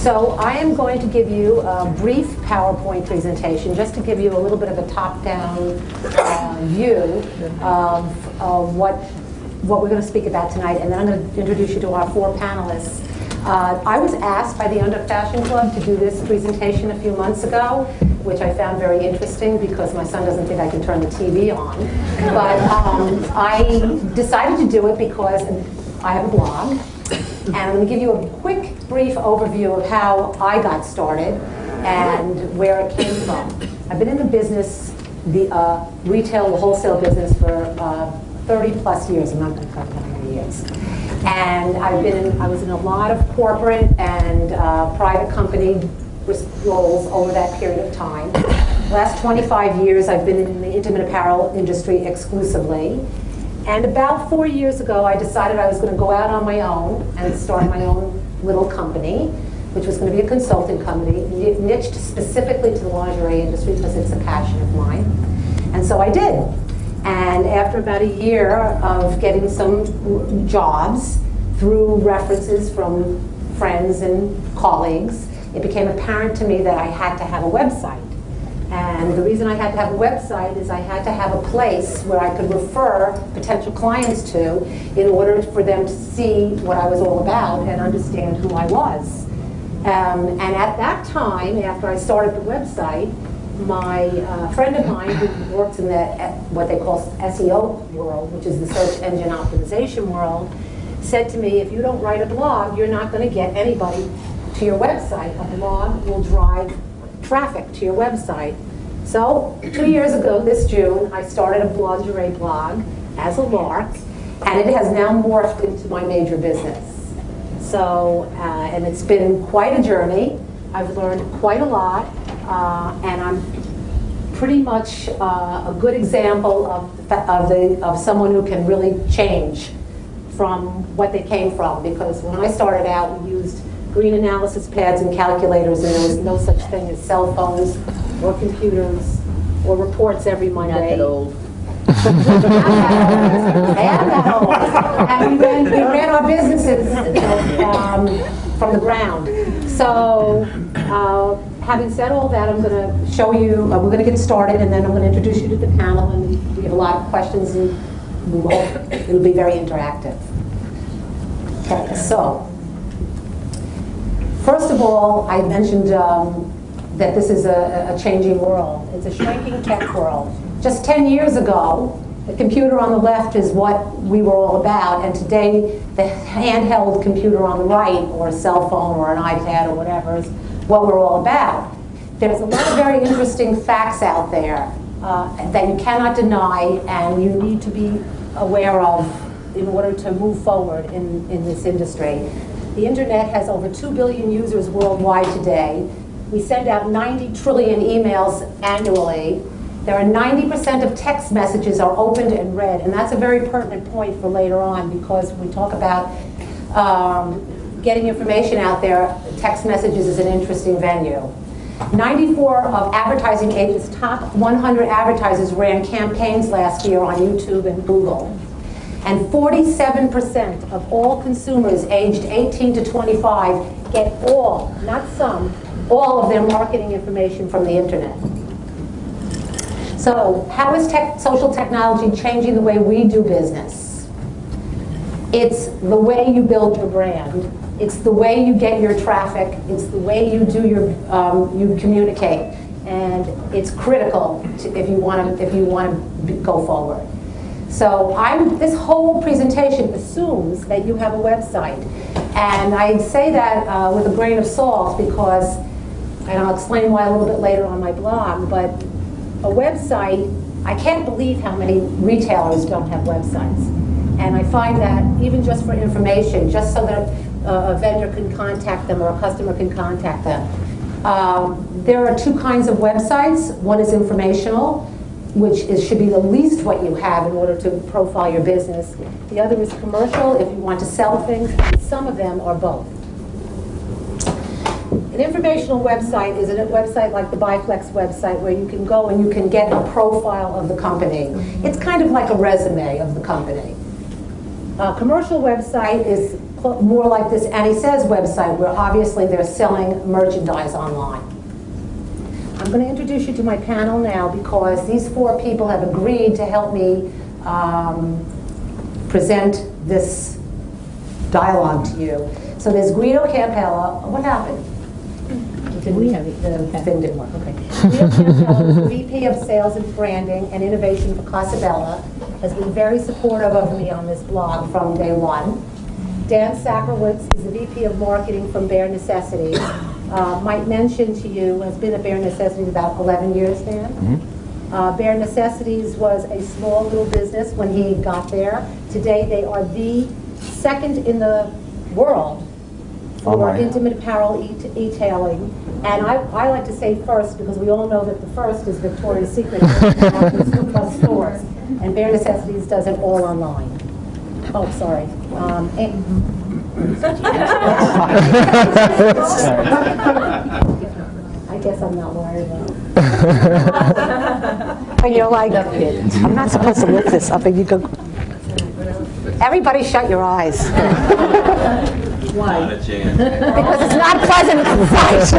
So I am going to give you a brief PowerPoint presentation just to give you a little bit of a top-down view of what we're going to speak about tonight, and then I'm going to introduce you to our four panelists. I was asked by the Underfashion Club to do this presentation a few months ago, which I found very interesting because my son doesn't think I can turn the TV on. But I decided to do it because I have a blog, and I'm going to give you a quick, brief overview of how I got started and where it came from. I've been in the business, the retail, wholesale business for 30 plus years. I'm not going to cut how many years. And I was in a lot of corporate and private company roles over that period of time. Last 25 years I've been in the intimate apparel industry exclusively. And about 4 years ago I decided I was going to go out on my own and start my own little company, which was going to be a consulting company, niched specifically to the lingerie industry because it's a passion of mine. And so I did. And after about a year of getting some jobs through references from friends and colleagues, it became apparent to me that I had to have a website. And the reason I had to have a website is I had to have a place where I could refer potential clients to in order for them to see what I was all about and understand who I was. And at that time, after I started the website, my friend of mine who works in the what they call SEO world, which is the search engine optimization world, said to me, if you don't write a blog, you're not going to get anybody to your website. A blog will drive traffic to your website. So 2 years ago, this June, I started a lingerie blog as a lark, and it has now morphed into my major business. So, and it's been quite a journey. I've learned quite a lot, and I'm pretty much a good example of someone who can really change from what they came from. Because when I started out, we used green analysis pads and calculators, and there was no such thing as cell phones or computers or reports every Monday. Not that old. And we ran our businesses from the ground. So having said all that, I'm going to show you, we're going to get started, and then I'm going to introduce you to the panel, and we have a lot of questions, and it'll be very interactive. Okay, so first of all, I mentioned that this is a changing world. It's a shrinking tech world. Just 10 years ago, the computer on the left is what we were all about, and today the handheld computer on the right, or a cell phone or an iPad or whatever, is what we're all about. There's a lot of very interesting facts out there that you cannot deny and you need to be aware of in order to move forward in this industry. The internet has over 2 billion users worldwide today. We send out 90 trillion emails annually. There are 90% of text messages are opened and read, and that's a very pertinent point for later on, because when we talk about getting information out there, text messages is an interesting venue. 94 of Advertising Age's top 100 advertisers ran campaigns last year on YouTube and Google. And 47% of all consumers aged 18 to 25 get all, not some, all of their marketing information from the internet. So how is social technology changing the way we do business? It's the way you build your brand. It's the way you get your traffic. It's the way you do your you communicate, and it's critical if you want to go forward. So this whole presentation assumes that you have a website, and I say that with a grain of salt because, and I'll explain why a little bit later on my blog. But a website, I can't believe how many retailers don't have websites, and I find that even just for information, just so that a vendor can contact them or a customer can contact them. There are two kinds of websites. One is informational, which should be the least what you have in order to profile your business. The other is commercial, if you want to sell things, and some of them are both. An informational website is a website like the Biflex website where you can go and you can get a profile of the company. It's kind of like a resume of the company. A commercial website is more like this Annie Says website, where obviously they're selling merchandise online. I'm going to introduce you to my panel now because these 4 people have agreed to help me present this dialogue to you. So there's Guido Campella. What happened? We have the thing didn't work. Okay. Guido Campella, VP of Sales and Branding and Innovation for Casabella, has been very supportive of me on this blog from day one. Dan Sakrowitz is the VP of Marketing from Bare Necessities. Might mention to you, has been at Bare Necessities about 11 years, Dan. Mm-hmm. Bare Necessities was a small little business when he got there. Today they are the second in the world for intimate apparel e-tailing. And I like to say first because we all know that the first is Victoria's Secret plus stores. And Bare Necessities does it all online. Oh, sorry. I guess I'm not worried about it. And you're like, I'm not supposed to lift this up. And you go, everybody shut your eyes. Why? Because it's not pleasant sight.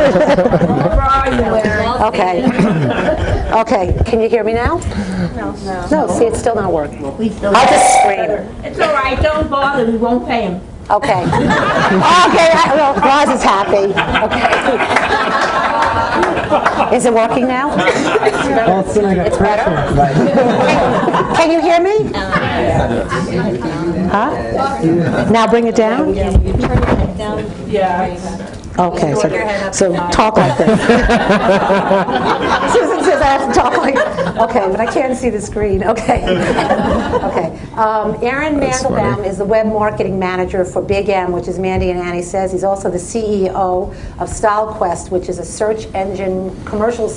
Okay. Okay. Can you hear me now? No. See, it's still not working. I'll just scream. It's all right. Don't bother. We won't pay him. Okay. Okay. Well, Roz is happy. Okay. Is it working now? It's better. Can you hear me? Huh? Now bring it down? Yeah. Okay, so talk like this. Susan says I have to talk like this. Okay, but I can't see the screen. Okay. Okay. Aaron Mandelbaum is the web marketing manager for Big M, which is Mandy and Annie Says. He's also the CEO of StyleQuest, which is a search engine commercial?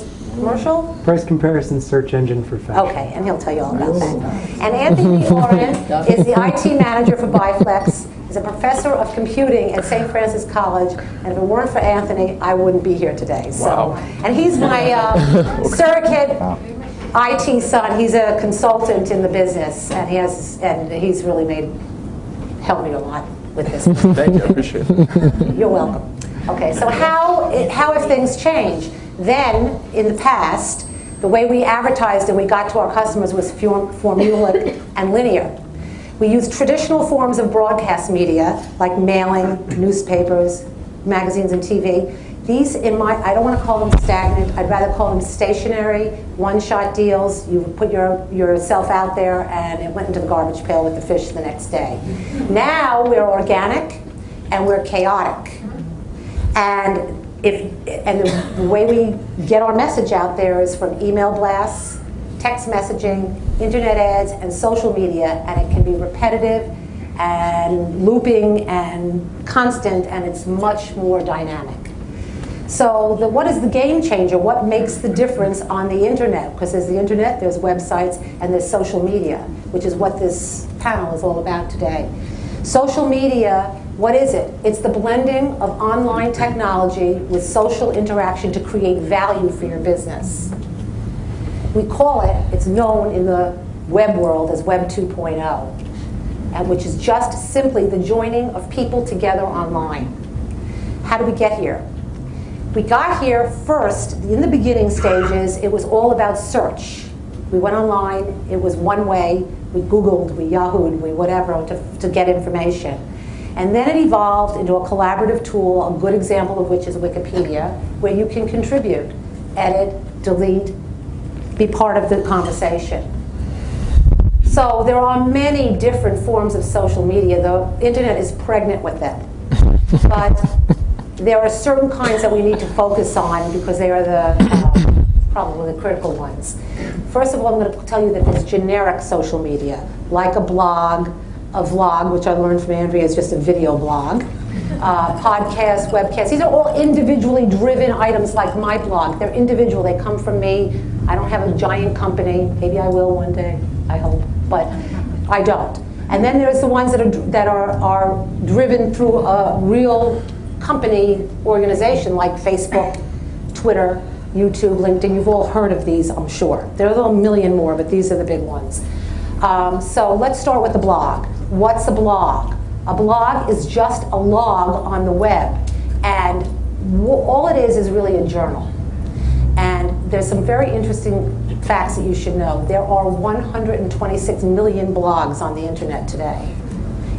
Price comparison search engine for fashion. Okay, and he'll tell you all about that. And Anthony Oren is the IT manager for Biflex. He's a professor of computing at St. Francis College, and if it weren't for Anthony, I wouldn't be here today. So, wow. And he's my surrogate IT son. He's a consultant in the business, and he's really helped me a lot with this. Thank you, I appreciate it. You're welcome. Okay, so how have things changed? Then, in the past, the way we advertised and we got to our customers was formulaic and linear. We used traditional forms of broadcast media, like mailing, newspapers, magazines, and TV. These, I don't want to call them stagnant, I'd rather call them stationary, one-shot deals. You put yourself out there and it went into the garbage pail with the fish the next day. Now we're organic and we're chaotic. And the way we get our message out there is from email blasts, text messaging, internet ads, and social media, and it can be repetitive and looping and constant, and it's much more dynamic. So what is the game changer? What makes the difference on the internet? Because there's the internet, there's websites, and there's social media, which is what this panel is all about today. Social media, what is it? It's the blending of online technology with social interaction to create value for your business. We call it's known in the web world as Web 2.0, and which is just simply the joining of people together online. How did we get here? We got here first, in the beginning stages, it was all about search. We went online, it was one way, we Googled, we Yahoo'd, we whatever to get information. And then it evolved into a collaborative tool, a good example of which is Wikipedia, where you can contribute, edit, delete, be part of the conversation. So there are many different forms of social media. The internet is pregnant with them. But there are certain kinds that we need to focus on because they are probably the critical ones. First of all, I'm going to tell you that there's generic social media, like a blog, a vlog, which I learned from Andrea is just a video blog, podcast, webcast. These are all individually driven items like my blog. They're individual. They come from me. I don't have a giant company. Maybe I will one day, I hope, but I don't. And then there's the ones that are driven through a real company organization like Facebook, Twitter, YouTube, LinkedIn. You've all heard of these, I'm sure. There are a million more, but these are the big ones. So let's start with the blog. What's a blog? A blog is just a log on the web, and all it is really a journal. And there's some very interesting facts that you should know. There are 126 million blogs on the internet today.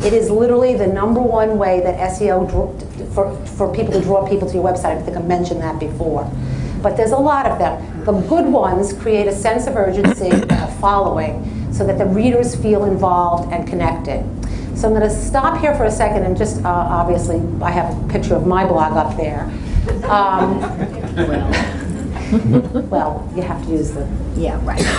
It is literally the #1 way that SEO for people to draw people to your website. I think I mentioned that before. But there's a lot of them. The good ones create a sense of urgency and a following so that the readers feel involved and connected. So I'm going to stop here for a second and just, obviously, I have a picture of my blog up there. Well, you have to use the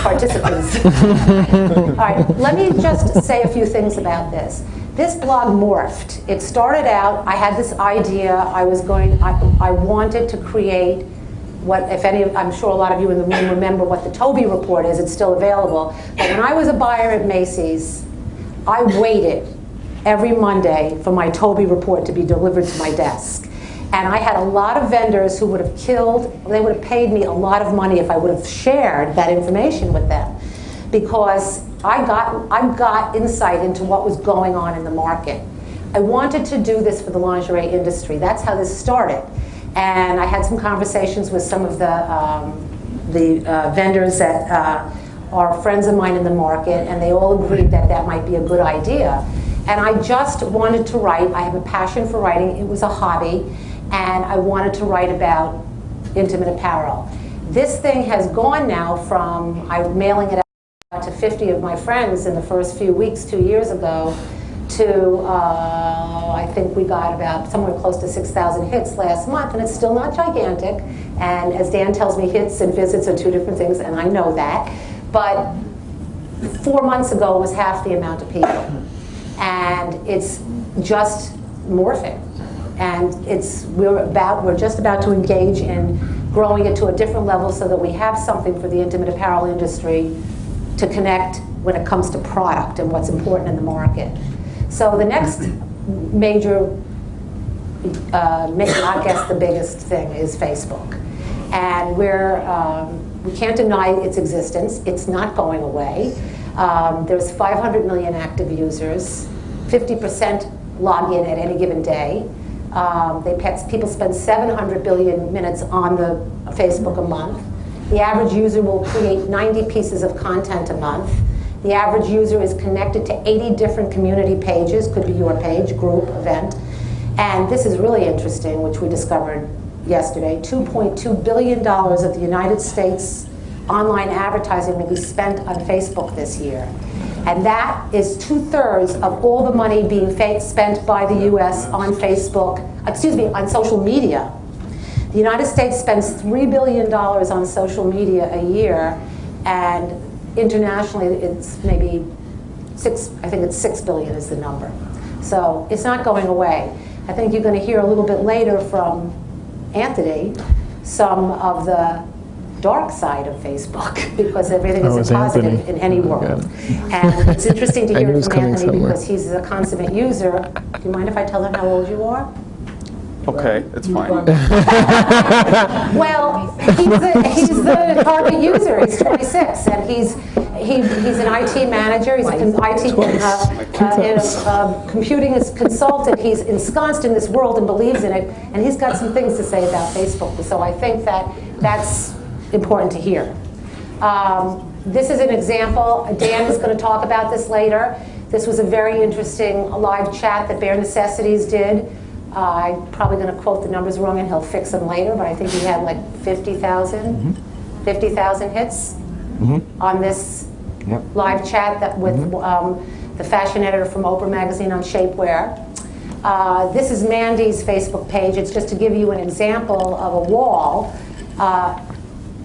participants. All right, let me just say a few things about this. This blog morphed. It started out, I had this idea, I wanted to create what, if any, I'm sure a lot of you in the room remember what the Toby report is. It's still available. But when I was a buyer at Macy's, I waited every Monday for my Toby report to be delivered to my desk. And I had a lot of vendors who would have they would have paid me a lot of money if I would have shared that information with them. Because I got insight into what was going on in the market. I wanted to do this for the lingerie industry. That's how this started. And I had some conversations with some of the vendors that are friends of mine in the market, and they all agreed that that might be a good idea. And I just wanted to write. I have a passion for writing. It was a hobby, and I wanted to write about intimate apparel. This thing has gone now from I'm mailing it out to 50 of my friends in the first few weeks 2 years ago to I think we got about somewhere close to 6,000 hits last month, and it's still not gigantic. And as Dan tells me, hits and visits are two different things, and I know that. But 4 months ago it was half the amount of people. And it's just morphing. And we're just about to engage in growing it to a different level so that we have something for the intimate apparel industry to connect when it comes to product and what's important in the market. So the next major, I guess the biggest thing is Facebook. And we can't deny its existence. It's not going away. There's 500 million active users. 50% log in at any given day. People spend 700 billion minutes on the Facebook a month. The average user will create 90 pieces of content a month. The average user is connected to 80 different community pages, could be your page, group, event. And this is really interesting, which we discovered yesterday. $2.2 billion of the United States online advertising will be spent on Facebook this year. And that is 2/3 of all the money being spent by the US on on social media. The United States spends $3 billion on social media a year, and internationally it's maybe I think it's 6 billion is the number. So it's not going away. I think you're going to hear a little bit later from Anthony some of the dark side of Facebook, because everything isn't positive in any world. And it's interesting to hear from Anthony because he's a consummate user. Do you mind if I tell him how old you are? Okay, it's fine. Well, he's the target user. He's 26, and he's an IT manager. He's an IT computing consultant. He's ensconced in this world and believes in it, and he's got some things to say about Facebook. So I think that's important to hear. This is an example. Dan is going to talk about this later. This was a very interesting live chat that Bare Necessities did. I'm probably going to quote the numbers wrong, and he'll fix them later, but I think he had like 50,000 hits on this live chat with the fashion editor from Oprah magazine on shapewear. This is Mandy's Facebook page. It's just to give you an example of a wall.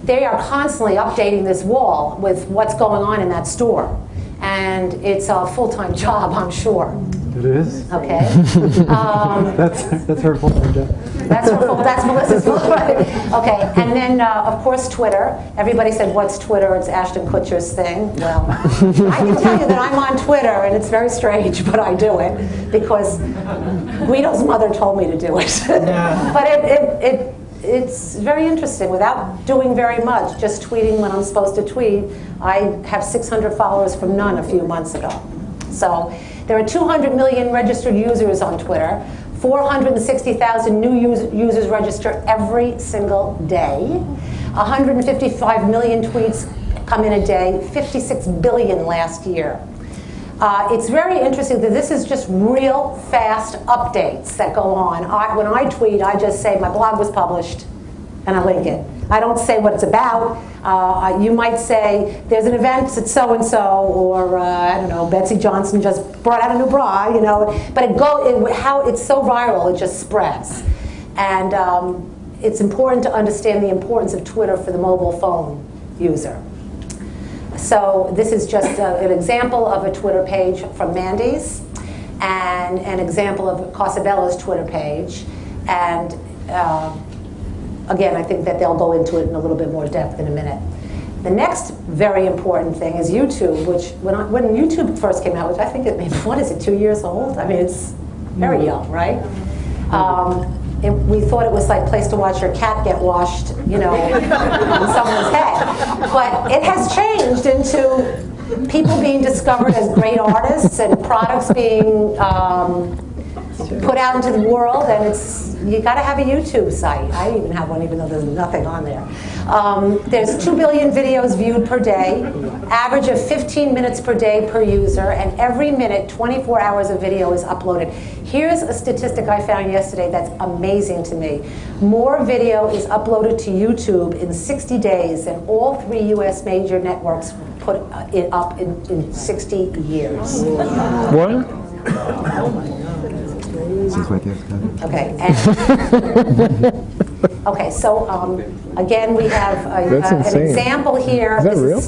They are constantly updating this wall with what's going on in that store. And it's a full-time job, I'm sure. It is. Okay. That's her full-time job. That's Melissa's full-time. Okay, and then of course Twitter. Everybody said, "What's Twitter?" It's Ashton Kutcher's thing. Well, I can tell you that I'm on Twitter, and it's very strange, but I do it because Guido's mother told me to do it. But it's very interesting. Without doing very much, just tweeting when I'm supposed to tweet, I have 600 followers from none a few months ago. So There are 200 million registered users on Twitter. 460,000 new users register every single day. 155 million tweets come in a day, 56 billion last year. It's very interesting that this is just real fast updates that go on. When I tweet, I just say my blog was published, and I link it. I don't say what it's about. You might say there's an event at so-and-so, or I don't know, Betsy Johnson just brought out a new bra, you know. But how it's so viral, it just spreads. And it's important to understand the importance of Twitter for the mobile phone user. So this is just an example of a Twitter page from Mandy's, and an example of Casabella's Twitter page. And again, I think that they'll go into it in a little bit more depth in a minute. The next very important thing is YouTube, which when YouTube first came out, which I think it maybe, what is it, 2 years old? I mean, it's very young, right? We thought it was like a place to watch your cat get washed, you know, on someone's head. But it has changed into people being discovered as great artists and products being put out into the world, and you got to have a YouTube site. I even have one, even though there's nothing on there. There's 2 billion videos viewed per day, average of 15 minutes per day per user, and every minute, 24 hours of video is uploaded. Here's a statistic I found yesterday that's amazing to me. More video is uploaded to YouTube in 60 days than all 3 U.S. major networks put it up in 60 years. What? Okay. Okay. So again, we have an example here. Is that real?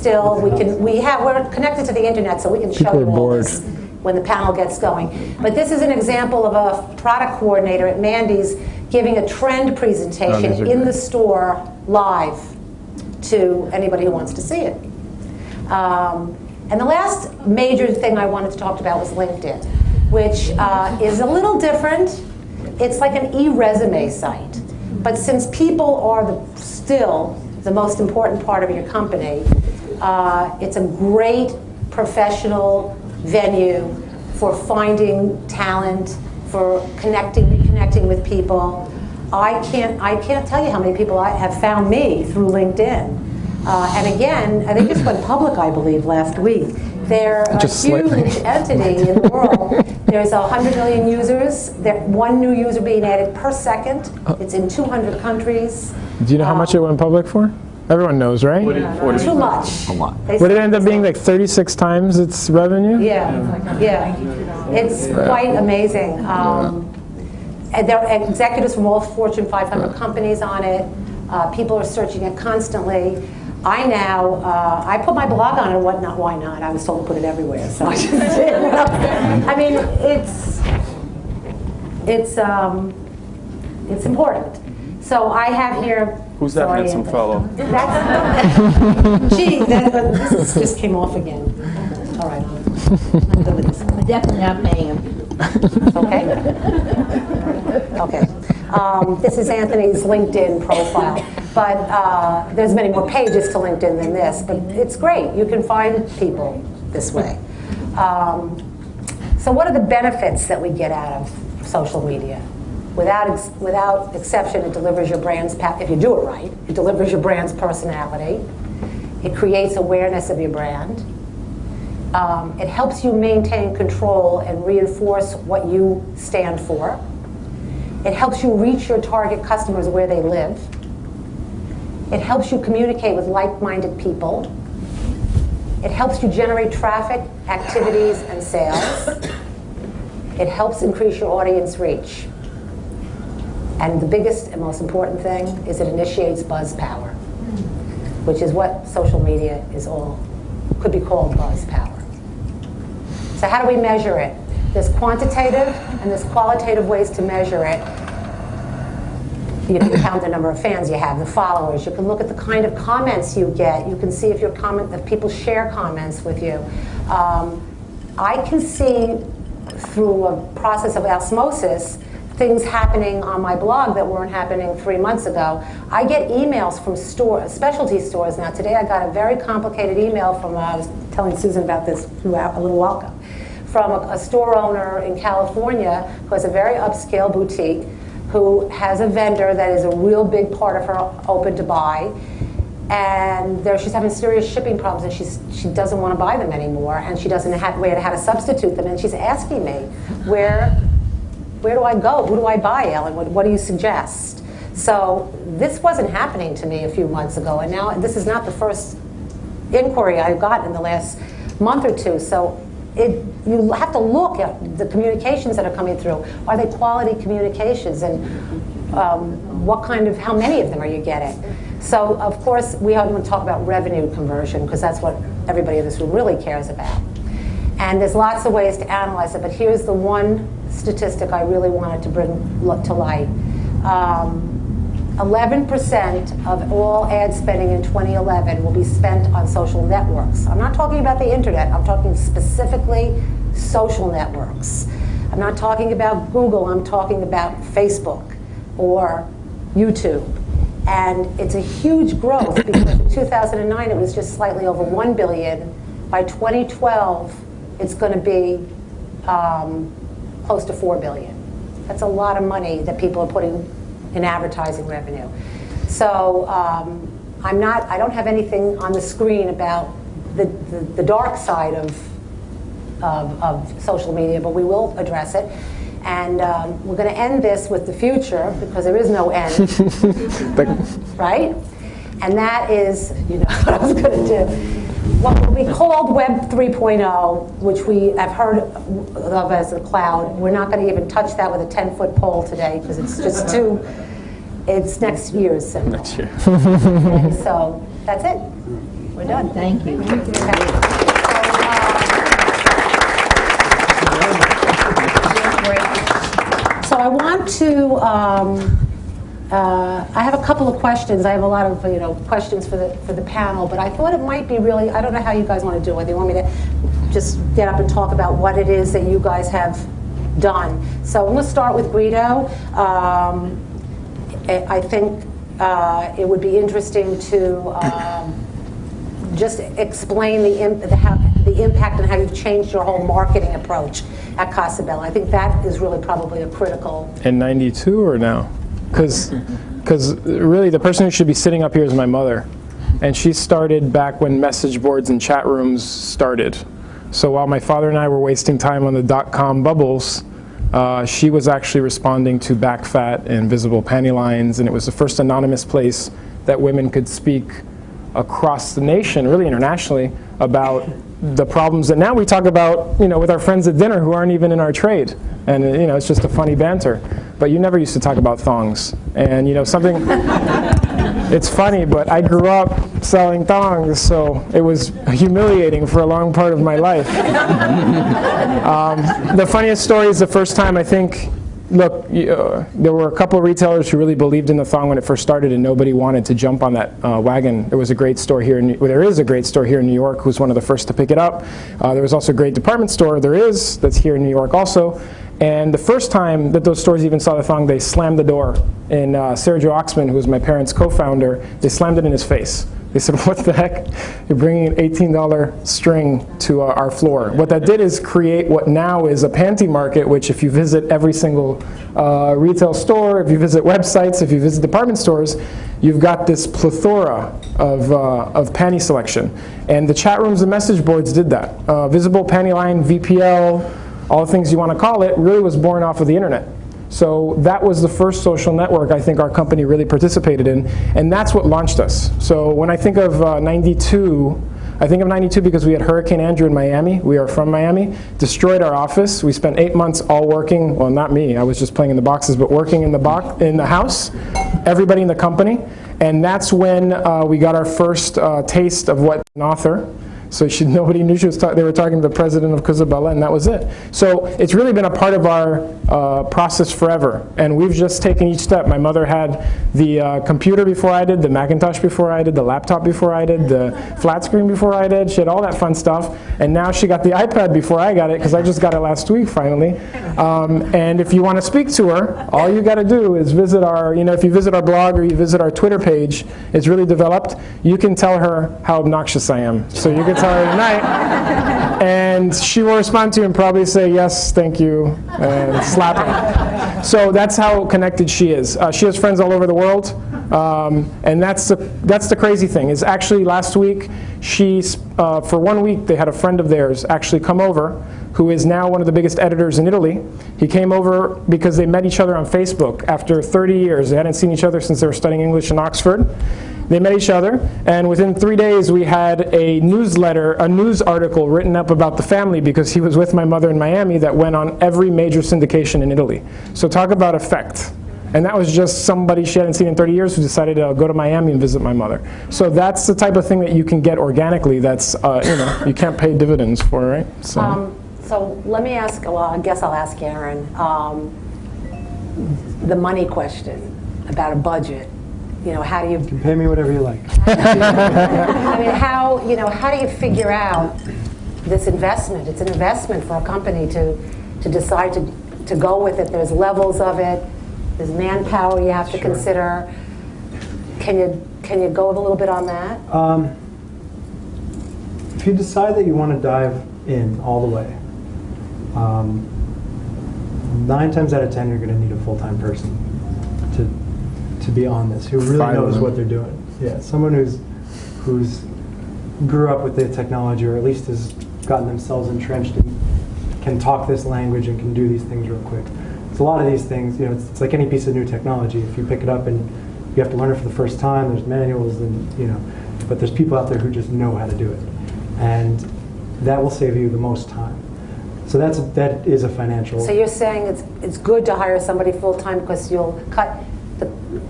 We're connected to the internet, so we can show you all this when the panel gets going. But this is an example of a product coordinator at Mandy's giving a trend presentation in the store live to anybody who wants to see it. And the last major thing I wanted to talk about was LinkedIn, which is a little different. It's like an e-resume site. But since people are still the most important part of your company, it's a great professional venue for finding talent, for reconnecting with people. I can't tell you how many people have found me through LinkedIn. And again, they just went public, I believe, last week. They're a huge entity in the world. There's 100 million users. There's 1 new user being added per second. It's in 200 countries. Do you know how much it went public for? Everyone knows, right? Too much. A lot. Would it end up being like 36 times its revenue? Yeah, yeah. It's quite amazing. And there are executives from all Fortune 500 companies on it. People are searching it constantly. I put my blog on it. Why not? I was told to put it everywhere, so I just did. I mean, it's important. So I have here. Who's that handsome fellow? Gee, this just came off again. All right. I'm good with this. We're definitely not paying him. Okay. Okay. This is Anthony's LinkedIn profile, but there's many more pages to LinkedIn than this, but it's great. You can find people this way. So what are the benefits that we get out of social media? Without exception, it delivers your brand's, if you do it right, it delivers your brand's personality. It creates awareness of your brand. It helps you maintain control and reinforce what you stand for. It helps you reach your target customers where they live. It helps you communicate with like-minded people. It helps you generate traffic, activities, and sales. It helps increase your audience reach. And the biggest and most important thing is it initiates buzz power, which is what social media could be called buzz power. So how do we measure it? There's quantitative and there's qualitative ways to measure it. You can count the number of fans you have, the followers. You can look at the kind of comments you get. You can see if people share comments with you. I can see through a process of osmosis things happening on my blog that weren't happening 3 months ago. I get emails from specialty stores. Now today I got a very complicated email from, I was telling Susan about this a little while ago, from a store owner in California who has a very upscale boutique, who has a vendor that is a real big part of her open to buy. And she's having serious shipping problems, and she doesn't want to buy them anymore, and she doesn't have way to how to substitute them. And she's asking me, where do I go? Who do I buy, Ellen? What do you suggest? So this wasn't happening to me a few months ago, and now this is not the first inquiry I've gotten in the last month or two. So you have to look at the communications that are coming through. Are they quality communications, and how many of them are you getting? So, of course, we want to talk about revenue conversion, because that's what everybody in this room really cares about. And there's lots of ways to analyze it, but here's the one statistic I really wanted to bring to light. 11% of all ad spending in 2011 will be spent on social networks. I'm not talking about the internet. I'm talking specifically social networks. I'm not talking about Google. I'm talking about Facebook or YouTube. And it's a huge growth, because in 2009 it was just slightly over $1 billion. By 2012, it's going to be close to $4 billion. That's a lot of money that people are putting in advertising revenue. So I don't have anything on the screen about the dark side of social media, but we will address it. And we're going to end this with the future, because there is no end, right? And that is, you know what I was going to do. What will be called Web 3.0, which we have heard of as the cloud. We're not going to even touch that with a 10-foot pole today, because it's just too, it's next year's symbol. Next year. Okay, so that's it. We're done. Thank you. Okay. So I want to, I have a couple of questions. I have a lot of questions for the panel, but I thought it might be really, I don't know how you guys want to do it. Whether you want me to just get up and talk about what it is that you guys have done. So I'm going to start with Guido. I think it would be interesting to just explain the impact and how you've changed your whole marketing approach at Casa Bella. I think that is really probably a critical. In '92 or now? Because really the person who should be sitting up here is my mother. And she started back when message boards and chat rooms started. So while my father and I were wasting time on the .com bubbles, she was actually responding to back fat and visible panty lines, and it was the first anonymous place that women could speak across the nation, really internationally, about the problems that now we talk about, with our friends at dinner who aren't even in our trade. And, it's just a funny banter. But you never used to talk about thongs. And, something, it's funny, but I grew up selling thongs, so it was humiliating for a long part of my life. The funniest story is the first time, I think, look, there were a couple of retailers who really believed in the thong when it first started, and nobody wanted to jump on that wagon. There was a great store here, there is a great store here in New York who's one of the first to pick it up. There was also a great department store, that's here in New York also. And the first time that those stores even saw the thong, they slammed the door. And Sergio Oxman, who was my parents' co-founder, they slammed it in his face. They said, what the heck? You're bringing an $18 string to our floor. What that did is create what now is a panty market, which if you visit every single retail store, if you visit websites, if you visit department stores, you've got this plethora of panty selection. And the chat rooms and message boards did that. Visible panty line, VPL, all the things you want to call it, really was born off of the internet. So that was the first social network I think our company really participated in, and that's what launched us. So when I think of '92, I think of '92 because we had Hurricane Andrew in Miami. We are from Miami. Destroyed our office. We spent 8 months all working. Well, not me. I was just playing in the boxes, but working in the house. Everybody in the company, and that's when we got our first taste of what an author. So nobody knew they were talking to the president of Casa Bella, and that was it. So it's really been a part of our process forever, and we've just taken each step. My mother had the computer before I did, the Macintosh before I did, the laptop before I did, the flat screen before I did. She had all that fun stuff, and now she got the iPad before I got it, because I just got it last week finally. And if you want to speak to her, all you got to do is visit our, if you visit our blog or you visit our Twitter page, it's really developed. You can tell her how obnoxious I am. So you can tell her tonight. And she will respond to you and probably say, yes, thank you, and slap her. So that's how connected she is. She has friends all over the world. And that's the crazy thing, is actually last week, for 1 week, they had a friend of theirs actually come over, who is now one of the biggest editors in Italy. He came over because they met each other on Facebook after 30 years. They hadn't seen each other since they were studying English in Oxford. They met each other, and within 3 days we had a newsletter, a news article written up about the family because he was with my mother in Miami that went on every major syndication in Italy. So talk about effect. And that was just somebody she hadn't seen in 30 years who decided to go to Miami and visit my mother. So that's the type of thing that you can get organically that's, you can't pay dividends for, right? So let me ask, well, I guess I'll ask Aaron, the money question about a budget. How do you... You can pay me whatever you like. I mean, how do you figure out this investment? It's an investment for a company to decide to go with it. There's levels of it. There's manpower you have to consider. Can you go a little bit on that? If you decide that you want to dive in all the way, 9 times out of 10 you're going to need a full-time person to be on this, who really knows what they're doing. Yeah, someone who's grew up with the technology, or at least has gotten themselves entrenched and can talk this language and can do these things real quick. So a lot of these things, it's like any piece of new technology. If you pick it up and you have to learn it for the first time, there's manuals, and but there's people out there who just know how to do it, and that will save you the most time. So that is a financial. So you're saying it's good to hire somebody full time because you'll cut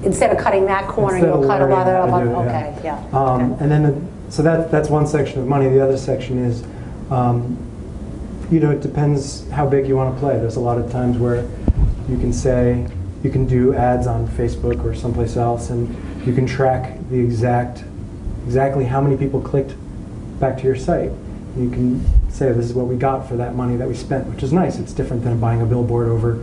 instead of cutting that corner, you'll cut a lot of other. Okay, yeah. And then so that's one section of money. The other section is, it depends how big you want to play. There's a lot of times where you can do ads on Facebook or someplace else, and you can track the exactly how many people clicked back to your site. You can say, this is what we got for that money that we spent, which is nice. It's different than buying a billboard over,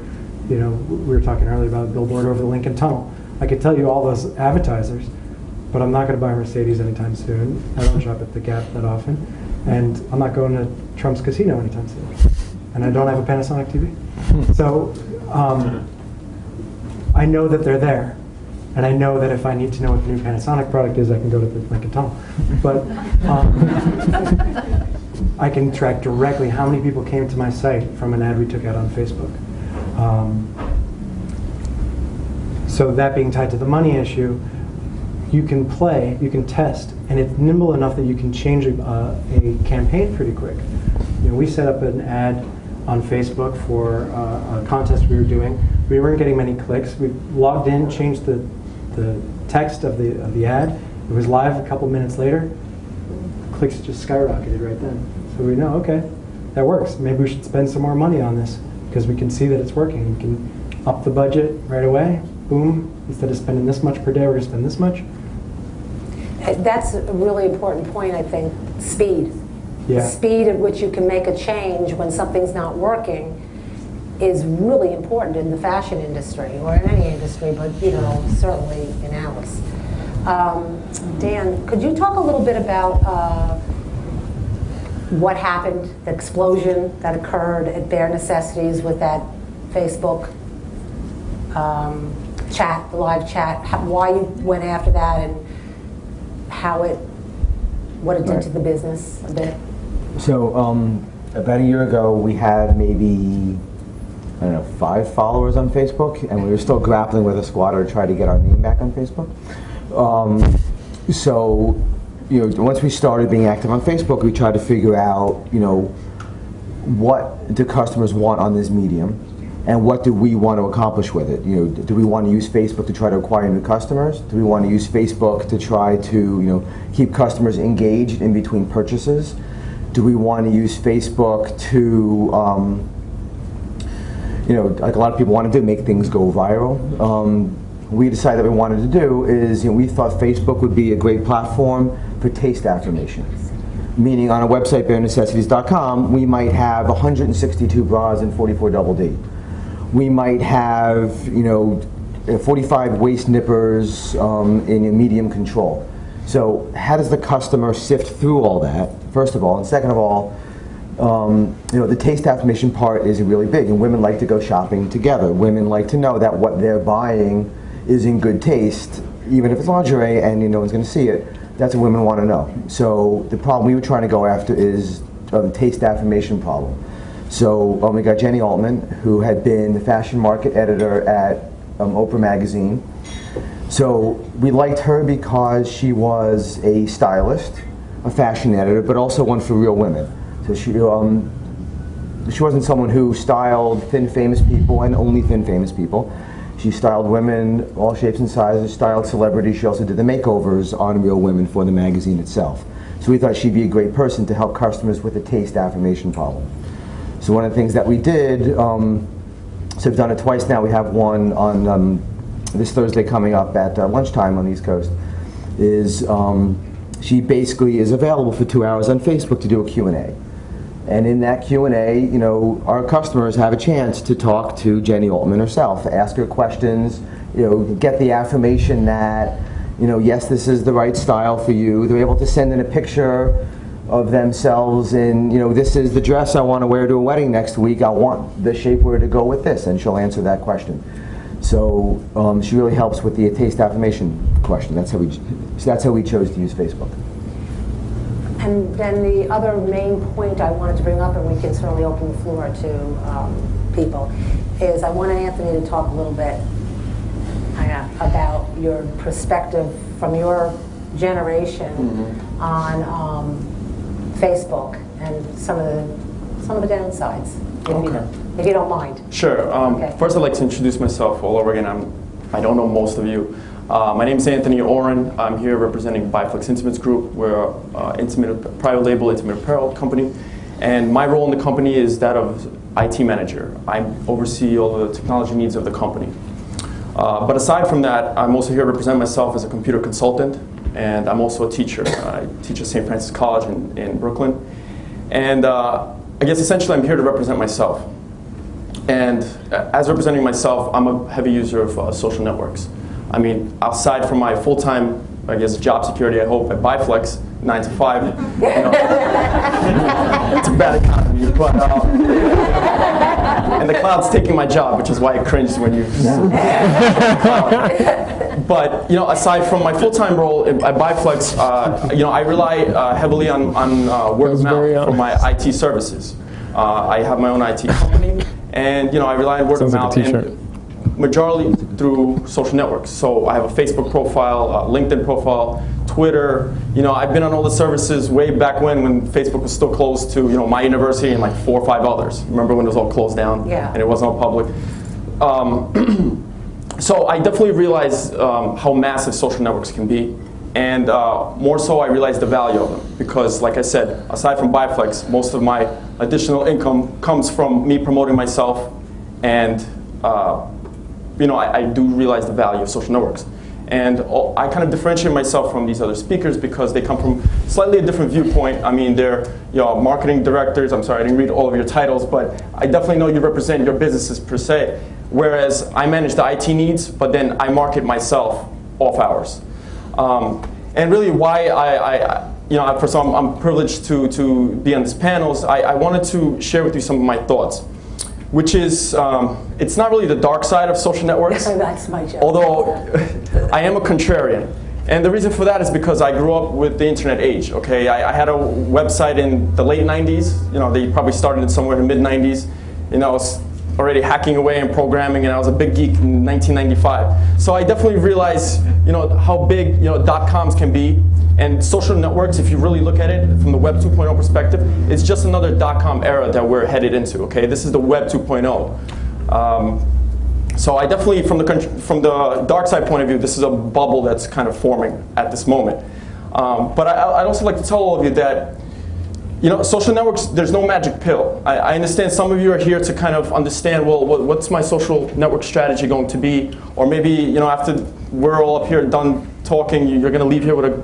we were talking earlier about a billboard over the Lincoln Tunnel. I could tell you all those advertisers, but I'm not going to buy a Mercedes anytime soon. I don't shop at the Gap that often, and I'm not going to Trump's casino anytime soon. And I don't have a Panasonic TV. So I know that they're there. And I know that if I need to know what the new Panasonic product is, I can go to the Lincoln Tunnel. But I can track directly how many people came to my site from an ad we took out on Facebook. So that being tied to the money issue, you can play, you can test, and it's nimble enough that you can change a campaign pretty quick. We set up an ad on Facebook for a contest we were doing. We weren't getting many clicks. We logged in, changed the text of the ad. It was live a couple minutes later. Clicks just skyrocketed right then. So we know, okay, that works. Maybe we should spend some more money on this because we can see that it's working. We can up the budget right away. Boom. Instead of spending this much per day, we're going to spend this much. That's a really important point, I think. Speed. Yeah. The speed at which you can make a change when something's not working is really important in the fashion industry, or in any industry, but certainly in ours. Dan, could you talk a little bit about what happened, the explosion that occurred at Bare Necessities with that Facebook chat, the live chat, why you went after that, and what it did to the business a bit? So about a year ago, we had maybe, 5 followers on Facebook, and we were still grappling with a squatter to try to get our name back on Facebook. So, once we started being active on Facebook, we tried to figure out, what do customers want on this medium, and what do we want to accomplish with it? Do we want to use Facebook to try to acquire new customers? Do we want to use Facebook to try to, keep customers engaged in between purchases? Do we want to use Facebook to, like a lot of people want to do, make things go viral? We decided that we wanted to do is, we thought Facebook would be a great platform for taste affirmation. Meaning on a website, barenecessities.com, we might have 162 bras and 44 double D. We might have, 45 waist nippers in a medium control. So how does the customer sift through all that, first of all. And second of all, the taste affirmation part is really big, and women like to go shopping together. Women like to know that what they're buying is in good taste, even if it's lingerie and no one's going to see it. That's what women want to know. So the problem we were trying to go after is the taste affirmation problem. So we got Jenny Altman, who had been the fashion market editor at Oprah magazine. So we liked her because she was a stylist, a fashion editor, but also one for real women. So she wasn't someone who styled thin famous people and only thin famous people. She styled women, all shapes and sizes, styled celebrities. She also did the makeovers on real women for the magazine itself. So we thought she'd be a great person to help customers with the taste affirmation problem. So one of the things that we did, so we've done it twice now. We have one on this Thursday coming up at lunchtime on the East Coast, is she basically is available for 2 hours on Facebook to do a Q&A. And in that Q&A, our customers have a chance to talk to Jenny Altman herself, ask her questions, get the affirmation that, yes, this is the right style for you. They're able to send in a picture of themselves and, this is the dress I want to wear to a wedding next week. I want the shapewear to go with this, and she'll answer that question. So she really helps with the taste affirmation question. That's how we chose to use Facebook. And then the other main point I wanted to bring up, and we can certainly open the floor to people, is I wanted Anthony to talk a little bit about your perspective from your generation on Facebook and some of the downsides, if you don't mind. Sure. First, I'd like to introduce myself all over again. I don't know most of you. My name is Anthony Oren. I'm here representing Biflex Intimates Group. We're an private label intimate apparel company. And my role in the company is that of IT manager. I oversee all the technology needs of the company. But aside from that, I'm also here to represent myself as a computer consultant. And I'm also a teacher. I teach at St. Francis College in Brooklyn. And I guess essentially I'm here to represent myself. And as representing myself, I'm a heavy user of social networks. I mean, aside from my full-time, I guess, job security, I hope, at Biflex, 9 to 5, it's a bad economy, but, and the cloud's taking my job, which is why I cringed when you But, aside from my full-time role at Biflex, I rely heavily on word of mouth for my IT services. I have my own IT company, and, I rely on word of mouth. Majority through social networks. So I have a Facebook profile, a LinkedIn profile, Twitter. I've been on all the services way back when Facebook was still closed to, my university and like 4 or 5 others. Remember when it was all closed down? Yeah. And it wasn't all public. So I definitely realize how massive social networks can be. And more so, I realize the value of them. Because like I said, aside from Biflex, most of my additional income comes from me promoting myself, and I do realize the value of social networks. And I kind of differentiate myself from these other speakers because they come from slightly a different viewpoint. I mean, they're marketing directors. I'm sorry, I didn't read all of your titles, but I definitely know you represent your businesses per se. Whereas I manage the IT needs, but then I market myself off hours. And really why first of all, I'm privileged to be on these panels. I wanted to share with you some of my thoughts, which is, it's not really the dark side of social networks. That's my job. Although I am a contrarian. And the reason for that is because I grew up with the internet age, okay? I had a website in the late 90s. They probably started it somewhere in the mid 90s. I was already hacking away and programming, and I was a big geek in 1995. So I definitely realized, how big, .coms can be. And social networks, if you really look at it from the Web 2.0 perspective, it's just another .com era that we're headed into, okay? This is the Web 2.0. So I definitely, from the dark side point of view, this is a bubble that's kind of forming at this moment. But I'd also like to tell all of you that, social networks, there's no magic pill. I understand some of you are here to kind of understand, well, what's my social network strategy going to be? Or maybe, after we're all up here done talking, you're going to leave here with a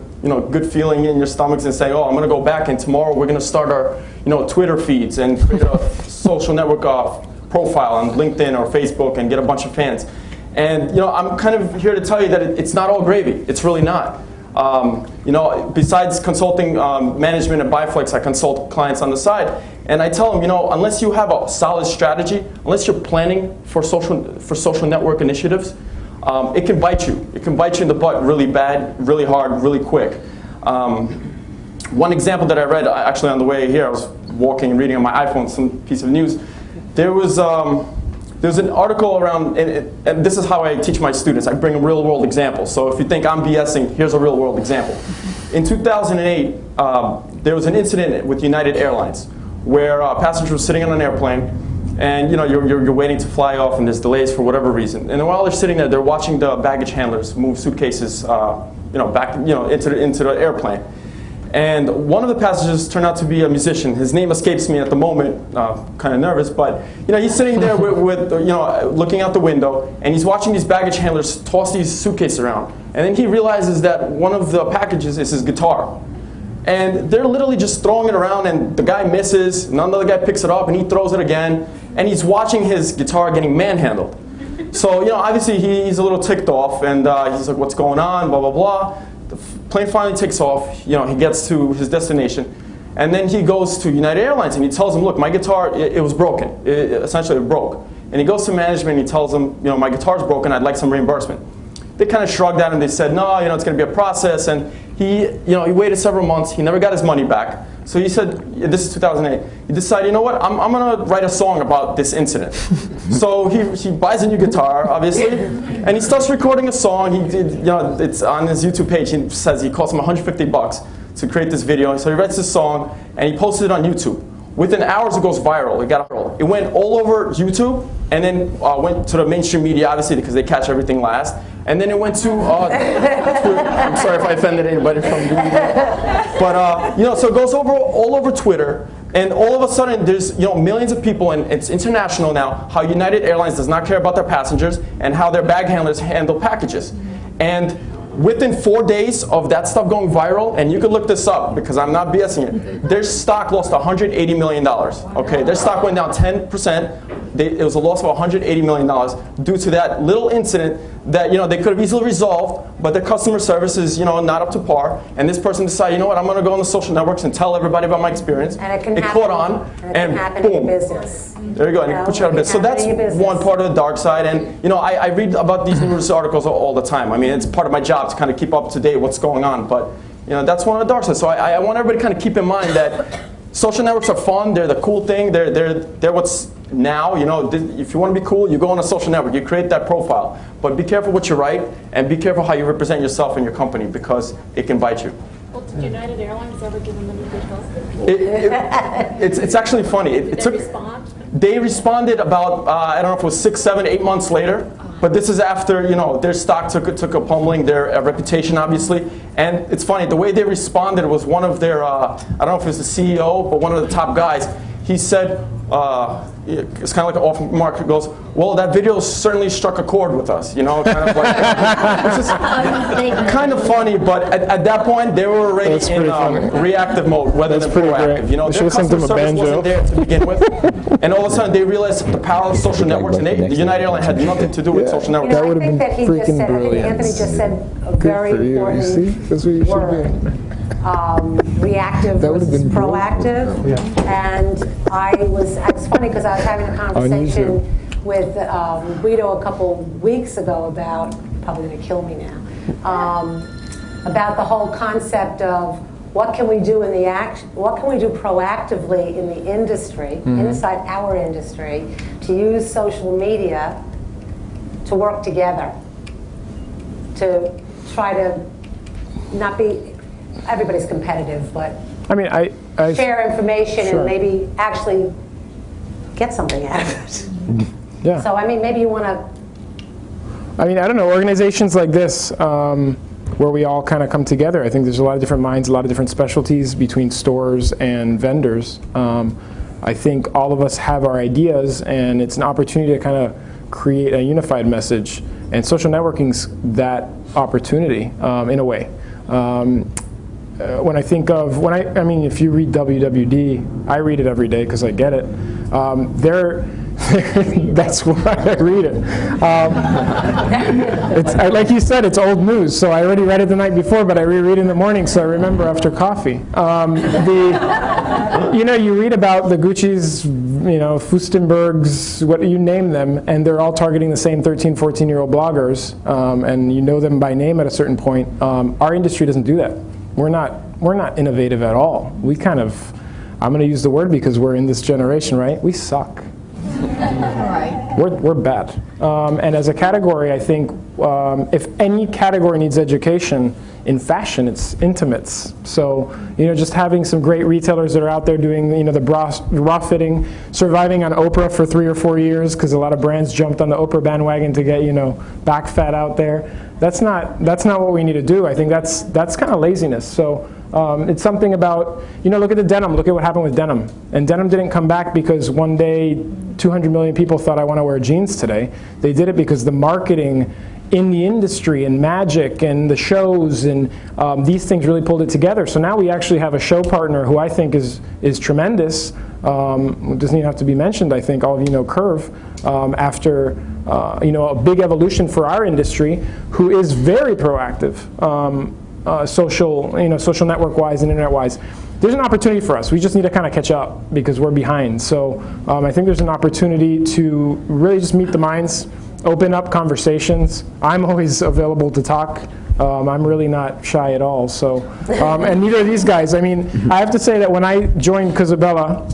good feeling in your stomachs and say, oh, I'm going to go back and tomorrow we're going to start our Twitter feeds and create a social network profile on LinkedIn or Facebook and get a bunch of fans. And I'm kind of here to tell you that it's not all gravy. It's really not. You know, besides consulting management at Biflex, I consult clients on the side. And I tell them, you know, unless you have a solid strategy, unless you're planning for social network initiatives, it can bite you. It can bite you in the butt really bad, really hard, really quick. One example that I read actually on the way here, I was walking and reading on my iPhone some piece of news. There was an article around, and this is how I teach my students. I bring a real world example. So if you think I'm BSing, here's a real world example. In 2008, there was an incident with United Airlines where passengers were sitting on an airplane, and you know you're waiting to fly off, and there's delays for whatever reason. And while they're sitting there, they're watching the baggage handlers move suitcases, back, into the airplane. And one of the passengers turned out to be a musician. His name escapes me at the moment. Kind of nervous, but you know he's sitting there with looking out the window, and he's watching these baggage handlers toss these suitcases around. And then he realizes that one of the packages is his guitar. And they're literally just throwing it around, and the guy misses, and another guy picks it up, and he throws it again, and he's watching his guitar getting manhandled. So, you know, obviously he's a little ticked off, and he's like, what's going on, blah, blah, blah. The plane finally takes off, you know, he gets to his destination, and then he goes to United Airlines, and he tells them, look, my guitar, it was broken. Essentially, it broke. And he goes to management, and he tells them, you know, my guitar's broken, I'd like some reimbursement. They kind of shrugged at him, they said, no, you know, it's going to be a process, and he waited several months. He never got his money back. So he said, this is 2008. He decided, you know what? I'm going to write a song about this incident. So he buys a new guitar, obviously, and he starts recording a song. It's on his YouTube page. He says he cost him $150 to create this video. So he writes this song, and he posted it on YouTube. Within hours, it goes viral. It went all over YouTube, and then went to the mainstream media, obviously, because they catch everything last. And then it went to Twitter. I'm sorry if I offended anybody from doing that. But so it goes all over Twitter, and all of a sudden there's millions of people, and it's international now. How United Airlines does not care about their passengers, and how their bag handlers handle packages. And within 4 days of that stuff going viral, and you can look this up because I'm not BSing it, their stock lost $180 million. Okay, their stock went down 10%. It was a loss of $180 million due to that little incident that they could have easily resolved, but their customer service is not up to par. And this person decided, you know what, I'm going to go on the social networks and tell everybody about my experience. And it caught on, and boom. Business. There you go, and it puts you out of business. So that's one part of the dark side, and I read about these news articles all the time. I mean, it's part of my job to kind of keep up to date what's going on, but that's one of the dark sides. So I want everybody to kind of keep in mind that social networks are fun. They're the cool thing. They're what's now. If you want to be cool, you go on a social network. You create that profile, but be careful what you write, and be careful how you represent yourself and your company, because it can bite you. Well, did United Airlines ever give them any details? It's actually funny. Did they respond? They responded about I don't know if it was 6, 7, 8 months later. But this is after their stock took a pummeling, their reputation obviously. And it's funny, the way they responded was one of their I don't know if it was the CEO, but one of the top guys. He said, it's kind of like an off-mark, goes, well, that video certainly struck a chord with us, kind of like, which is kind of funny, but at that point, they were already in reactive mode, rather than proactive. Their customer service wasn't there to begin with, and all of a sudden, they realized the power of social networks, and the United Airlines had nothing to do with social networks. That would have been freaking brilliant. Anthony just said a very important word. Reactive versus proactive, and it's funny because I was having a conversation with Guido a couple weeks ago about, probably going to kill me now, about the whole concept of what can we do what can we do proactively in the industry, inside our industry, to use social media to work together, to try to not be. Everybody's competitive, but I mean, I share information and maybe actually get something out of it. Yeah. So I mean, maybe you want to. I mean, I don't know, organizations like this where we all kind of come together. I think there's a lot of different minds, a lot of different specialties between stores and vendors. I think all of us have our ideas, and it's an opportunity to kind of create a unified message. And social networking's that opportunity in a way. When I think of, I mean, if you read WWD, I read it every day because I get it. That's why I read it. Like you said, it's old news, so I already read it the night before, but I reread it in the morning, so I remember after coffee. You read about the Gucci's, Fustenbergs, what you name them, and they're all targeting the same 13, 14-year-old bloggers, and you know them by name at a certain point. Our industry doesn't do that. We're not innovative at all. We kind of, I'm going to use the word because we're in this generation, right? We suck. We're bad. And as a category, I think if any category needs education, in fashion, it's intimates. So, just having some great retailers that are out there doing, the bra fitting, surviving on Oprah for 3 or 4 years, because a lot of brands jumped on the Oprah bandwagon to get, back fat out there. That's not what we need to do. I think that's kind of laziness. So it's something about, look at the denim. Look at what happened with denim. And denim didn't come back because one day 200 million people thought I want to wear jeans today. They did it because the marketing in the industry and magic and the shows and these things really pulled it together. So now we actually have a show partner who I think is tremendous. Doesn't even have to be mentioned. I think all of you know Curve. After a big evolution for our industry, who is very proactive, social network-wise and internet-wise. There's an opportunity for us. We just need to kind of catch up because we're behind. So I think there's an opportunity to really just meet the minds, open up conversations. I'm always available to talk. I'm really not shy at all. So, and neither are these guys. I mean, I have to say that when I joined Casabella,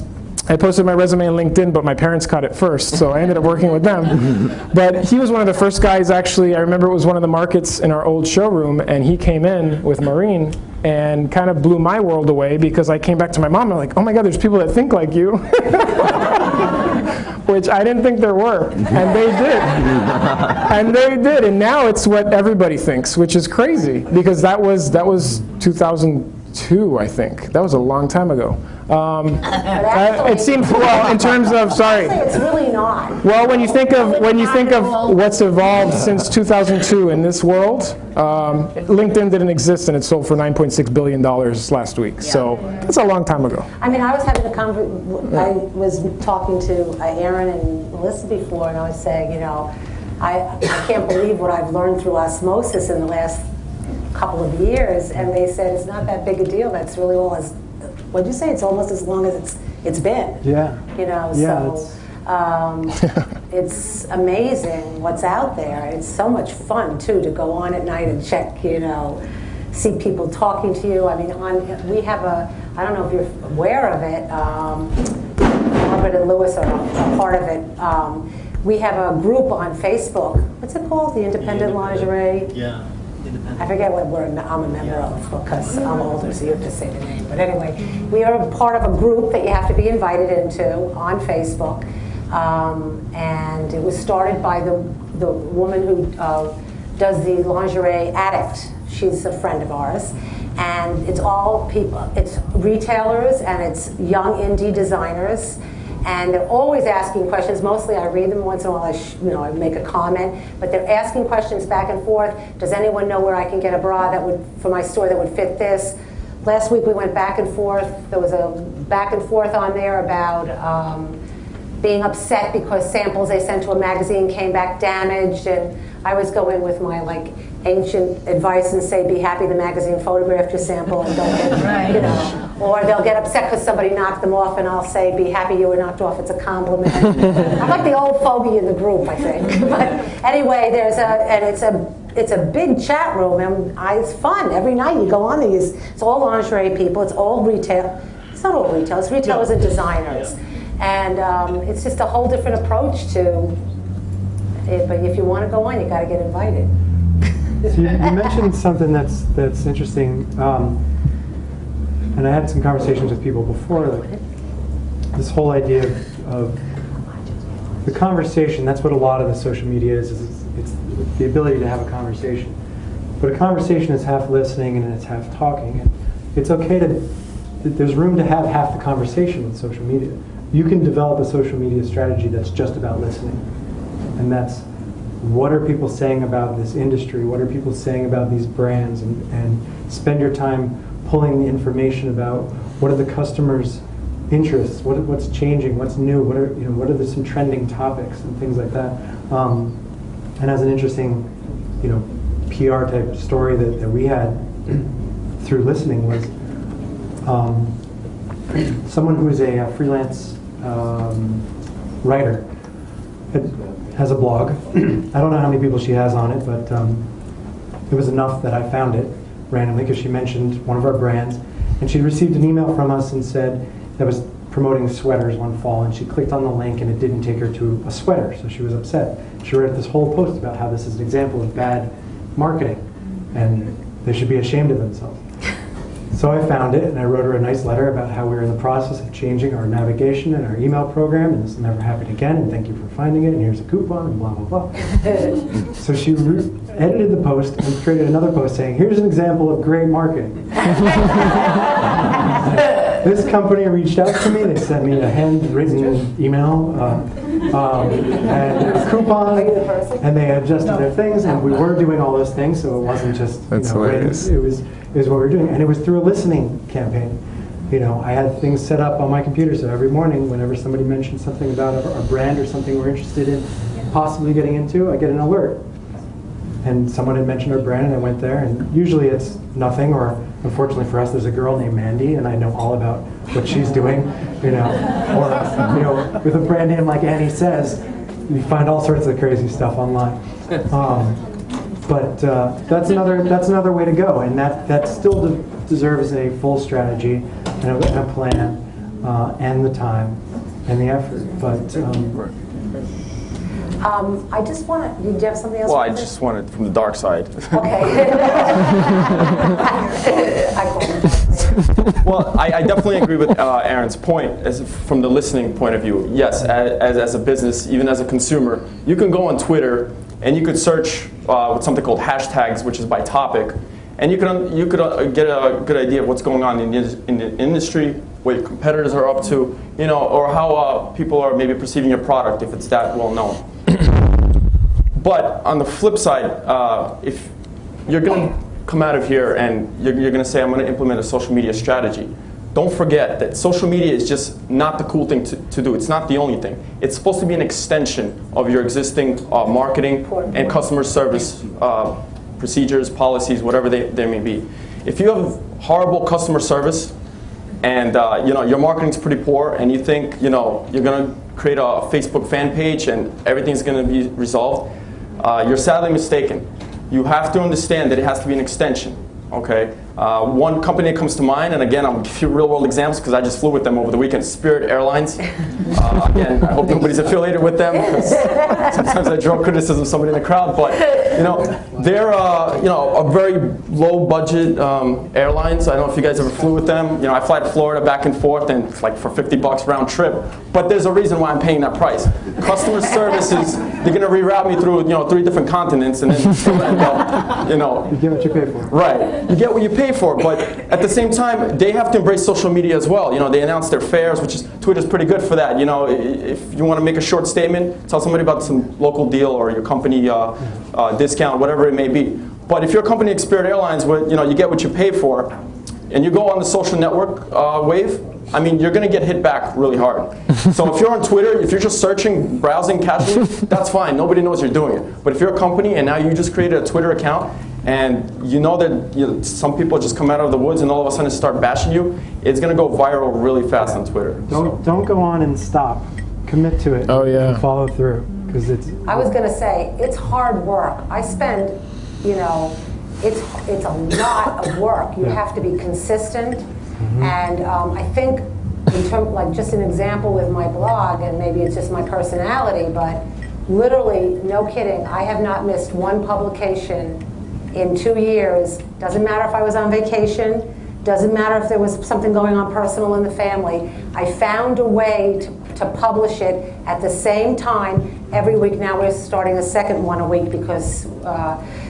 I posted my resume on LinkedIn, but my parents caught it first, so I ended up working with them. But he was one of the first guys, actually. I remember it was one of the markets in our old showroom, and he came in with Maureen and kind of blew my world away because I came back to my mom and I'm like, oh my God, there's people that think like you. Which I didn't think there were, and they did. And they did, and now it's what everybody thinks, which is crazy because that was 2002, I think. That was a long time ago. It seems, well, in terms of, sorry. It's really not. Well, when you think of what's evolved since 2002 in this world, LinkedIn didn't exist and it sold for $9.6 billion last week. Yeah. So that's a long time ago. I mean, I was having I was talking to Aaron and Melissa before, and I was saying, I can't believe what I've learned through osmosis in the last couple of years, and they said it's not that big a deal. That's really all. What'd you say? It's almost as long as it's been. Yeah. It's amazing what's out there. It's so much fun too to go on at night and check. See people talking to you. I mean, we have I don't know if you're aware of it. Robert and Lewis are a part of it. We have a group on Facebook. What's it called? The Independent Lingerie. Yeah. I forget what I'm a member of because I'm older, so you have to say the name. But anyway, we are a part of a group that you have to be invited into on Facebook. And it was started by the woman who does the Lingerie Addict. She's a friend of ours. And it's all people, it's retailers and it's young indie designers. And they're always asking questions. Mostly I read them once in a while, I make a comment, but they're asking questions back and forth. Does anyone know where I can get a bra for my store that would fit this? Last week we went back and forth. There was a back and forth on there about being upset because samples they sent to a magazine came back damaged, and I always go in with my ancient advice and say, be happy the magazine photographed your sample and don't get, or they'll get upset because somebody knocked them off, and I'll say, be happy you were knocked off, it's a compliment. I'm like the old fogey in the group, I think. But anyway, it's a big chat room, and it's fun. Every night you go on these, it's all lingerie people, it's all retail. It's not all retail, it's retailers and designers. And it's just a whole different approach to it, but if you want to go on, you got to get invited. So you mentioned something that's interesting, and I had some conversations with people before, this whole idea of the conversation. That's what a lot of the social media is it's the ability to have a conversation. But a conversation is half listening and it's half talking. And it's okay there's room to have half the conversation with social media. You can develop a social media strategy that's just about listening, and that's what are people saying about this industry? What are people saying about these brands? And spend your time pulling the information about what are the customers interests, what's changing, what's new, what are some trending topics and things like that. And as an interesting, PR type story that we had through listening was someone who is a freelance writer has a blog. I don't know how many people she has on it, but it was enough that I found it randomly because she mentioned one of our brands, and she received an email from us and said that was promoting sweaters one fall, and she clicked on the link and it didn't take her to a sweater, so she was upset. She wrote this whole post about how this is an example of bad marketing and they should be ashamed of themselves. So I found it and I wrote her a nice letter about how we're in the process of changing our navigation and our email program, and this will never happen again, and thank you for finding it, and here's a coupon, and blah, blah, blah. So she edited the post and created another post saying, here's an example of great marketing. This company reached out to me. They sent me a handwritten email and a coupon, and they adjusted their things, and we were doing all those things, so it wasn't just hilarious. it was what we were doing, and it was through a listening campaign. I had things set up on my computer, so every morning, whenever somebody mentioned something about a brand or something we're interested in possibly getting into, I get an alert. And someone had mentioned our brand, and I went there, and usually it's nothing, or unfortunately for us, there's a girl named Mandy, and I know all about what she's doing, or with a brand name like Annie Says, you find all sorts of crazy stuff online. But that's another way to go, and that still deserves a full strategy and a plan, and the time and the effort. But I just want to. Did you have something else? Well, I just wanted from the dark side. Okay. Well, I definitely agree with Aaron's point from the listening point of view. Yes, as a business, even as a consumer, you can go on Twitter and you could search with something called hashtags, which is by topic, and you could get a good idea of what's going on in the industry, what your competitors are up to, or how people are maybe perceiving your product if it's that well known. But on the flip side, if you're going to come out of here and you're going to say, I'm going to implement a social media strategy, don't forget that social media is just not the cool thing to do. It's not the only thing. It's supposed to be an extension of your existing marketing and customer service procedures, policies, whatever they may be. If you have horrible customer service and your marketing's pretty poor, and you think you're going to create a Facebook fan page and everything's going to be resolved, you're sadly mistaken. You have to understand that it has to be an extension. Okay, one company that comes to mind, and again, I'll give you real world examples because I just flew with them over the weekend, Spirit Airlines. Again, I hope nobody's affiliated with them because sometimes I draw criticism of somebody in the crowd, but they're a very low budget airlines. I don't know if you guys ever flew with them. I fly to Florida back and forth, and it's like for $50 round trip. But there's a reason why I'm paying that price. Customer service is they're going to reroute me through 3 different continents, and then still end up, you get what you pay for. Right. You get what you pay for, but at the same time, they have to embrace social media as well. They announce their fares, which is Twitter's pretty good for that. If you want to make a short statement, tell somebody about some local deal or your company discount, whatever it may be. But if you're a company like Spirit Airlines, where you get what you pay for, and you go on the social network wave, you're going to get hit back really hard. So if you're on Twitter, if you're just searching, browsing casually, that's fine. Nobody knows you're doing it. But if you're a company and now you just created a Twitter account, and that some people just come out of the woods and all of a sudden start bashing you, it's going to go viral really fast on Twitter. Don't go on and stop. Commit to it. Oh yeah. And follow through, because it's. I was going to say it's hard work. I spend, it's a lot of work. You have to be consistent, and I think in terms, like just an example with my blog, and maybe it's just my personality, but literally, no kidding, I have not missed one publication in 2 years. Doesn't matter if I was on vacation, doesn't matter if there was something going on personal in the family. I found a way to publish it at the same time every week. Now we're starting the second one a week because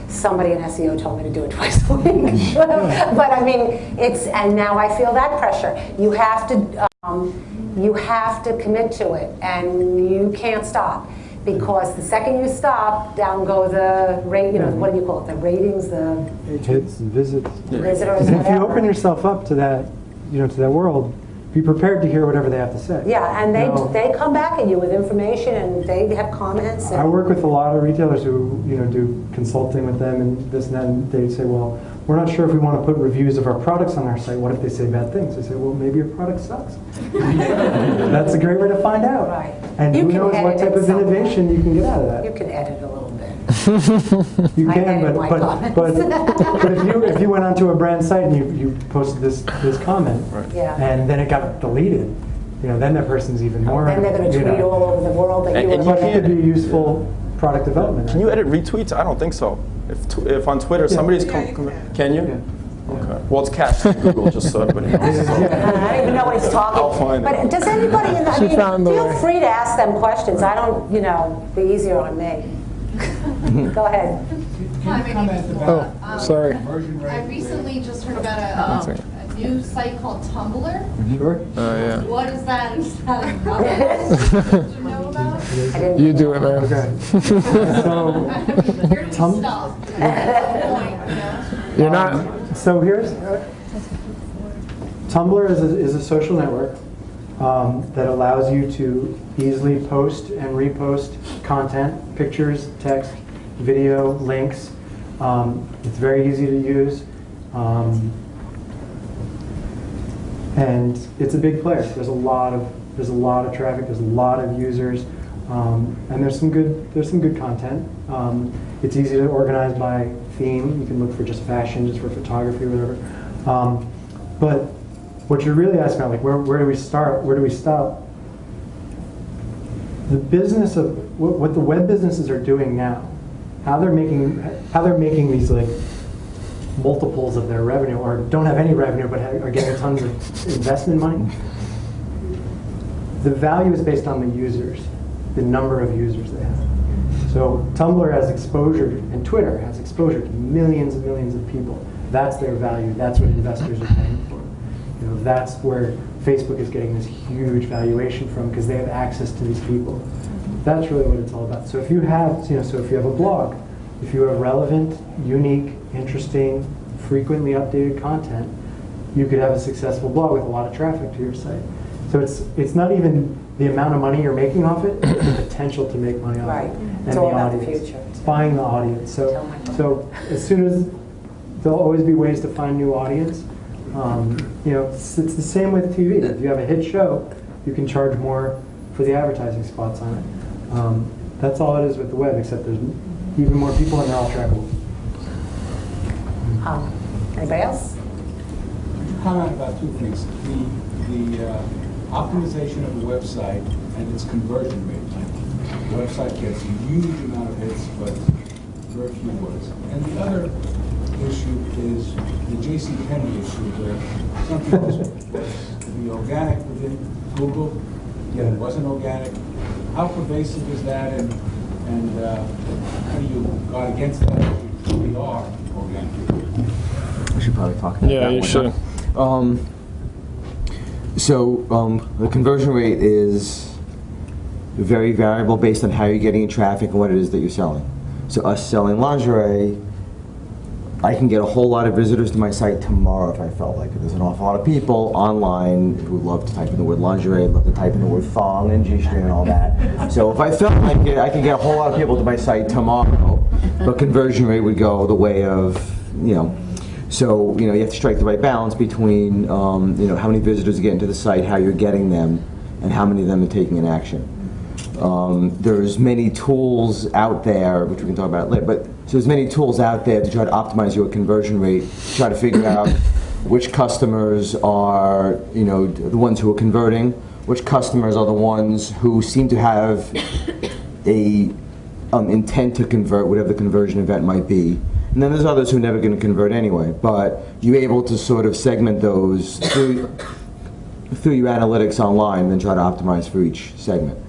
somebody in SEO told me to do it twice a week. But and now I feel that pressure. You have to commit to it, and you can't stop. Because the second you stop, down go the what do you call it? The ratings, the hits and visits. Visitors. And if you open yourself up to that, to that world, be prepared to hear whatever they have to say. Yeah, and You know, they come back at you with information, and they have comments. I work with a lot of retailers who do consulting with them and this and that, and they say, well, we're not sure if we want to put reviews of our products on our site. What if they say bad things? I say, well, maybe your product sucks. That's a great way to find out. Right. And You who can knows what edit type of some. innovation you can get out of that. You can edit a little bit. You I can, edit but my but, comments. but if you went onto a brand site and you posted this comment, Yeah. and then it got deleted, then that person's even more. Then they're going to tweet all over the world that you And were But it could be useful product development. Can you edit retweets? I don't think so. If on Twitter somebody's can you? Yeah. Okay. Well, it's cached in Google, just so everybody knows. So. I don't even know what he's talking. I'll find it. But does anybody in the, She found the feel way. free to ask them questions. I don't, be easier on me. Go ahead. Hi, my name is Laura. Oh, sorry. I recently just heard about One a new site called Tumblr. Sure. Yeah. What is that? Is that another do you know about? I didn't You do it, man. Okay. So, Where do we Tum- stop? Point, You're not. so here's Tumblr is a social network that allows you to easily post and repost content, pictures, text, video, links. It's very easy to use, and it's a big player. There's a lot of traffic. There's a lot of users, and there's some good content. It's easy to organize by theme. You can look for just fashion, just for photography, whatever. But what you're really asking about, like where do we start? Where do we stop? The business of what the web businesses are doing now, how they're making these like multiples of their revenue, or don't have any revenue but are getting tons of investment money. The value is based on the users, the number of users they have. So Tumblr has exposure, and Twitter has exposure to millions and millions of people. That's their value. That's what investors are paying for. That's where Facebook is getting this huge valuation from, because they have access to these people. That's really what it's all about. So if you have, so if you have a blog, if you have relevant, unique, interesting, frequently updated content, you could have a successful blog with a lot of traffic to your site. So it's not even the amount of money you're making off it, it's the potential to make money off Right. it. And It's the all about the audience. future. It's buying the audience. Tell my So as soon as there'll always be ways to find new audience. It's the same with TV. If you have a hit show, you can charge more for the advertising spots on it. That's all it is with the web, except there's even more people and they're all trackable. Anybody else? Comment about two things. The optimization of the website and its conversion rate. The website gets a huge amount of hits, but very few words. And the other issue is the JCPenney issue, where something was to be organic within Google, yet it wasn't organic. How pervasive is that, and how do you guard against that if you truly are organic? We should probably talk about Yeah, that you one, should. So the conversion rate is very variable based on how you're getting in traffic and what it is that you're selling. So us selling lingerie, I can get a whole lot of visitors to my site tomorrow if I felt like it. There's an awful lot of people online who love to type in the word lingerie, love to type in the word thong and G-string and all that. So if I felt like it, I can get a whole lot of people to my site tomorrow, but conversion rate would go the way of, so you have to strike the right balance between how many visitors get into the site, how you're getting them, and how many of them are taking an action. There's many tools out there, which we can talk about later, but so there's many tools out there to try to optimize your conversion rate, try to figure out which customers are the ones who are converting, which customers are the ones who seem to have a intent to convert, whatever the conversion event might be. And then there's others who are never going to convert anyway, but you're able to sort of segment those through your analytics online and then try to optimize for each segment.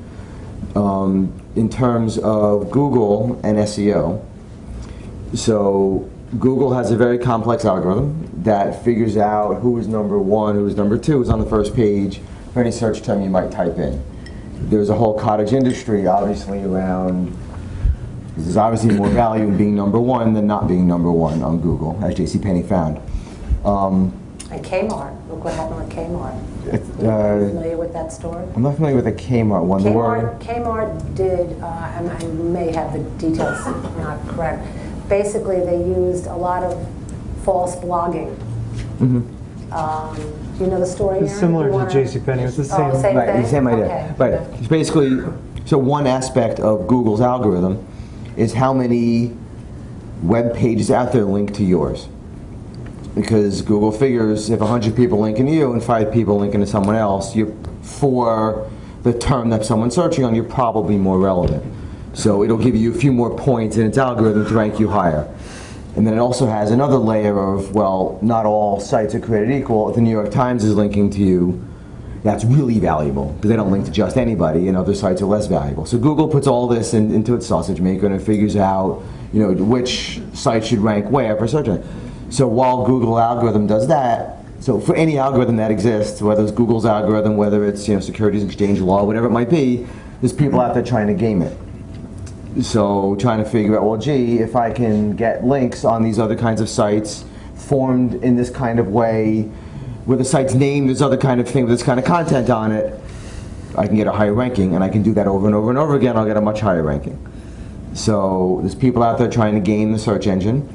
In terms of Google and SEO, so Google has a very complex algorithm that figures out who is number one, who is number two, who's on the first page for any search term you might type in. There's a whole cottage industry, obviously, around. There's obviously more value in being number one than not being number one on Google, as JCPenney found. And Kmart, look what happened with Kmart. Familiar with that story? I'm not familiar with the Kmart one. Kmart did, and I may have the details not correct. Basically, they used a lot of false blogging. Do you know the story? It's similar to JCPenney. It's the same. Same Right, thing? the same idea. Okay. Right. It's basically, so one aspect of Google's algorithm is how many web pages out there link to yours. Because Google figures if 100 people link into you and 5 people link into someone else, for the term that someone's searching on, you're probably more relevant. So it'll give you a few more points in its algorithm to rank you higher. And then it also has another layer of, well, not all sites are created equal. If the New York Times is linking to you, that's really valuable, because they don't link to just anybody, and other sites are less valuable. So Google puts all this into its sausage maker, and it figures out, which site should rank where for search engine. So while Google algorithm does that, so for any algorithm that exists, whether it's Google's algorithm, whether it's securities exchange law, whatever it might be, there's people out there trying to game it. So trying to figure out, well, gee, if I can get links on these other kinds of sites formed in this kind of way, where the site's name, this other kind of thing, with this kind of content on it, I can get a higher ranking, and I can do that over and over and over again, I'll get a much higher ranking. So there's people out there trying to game the search engine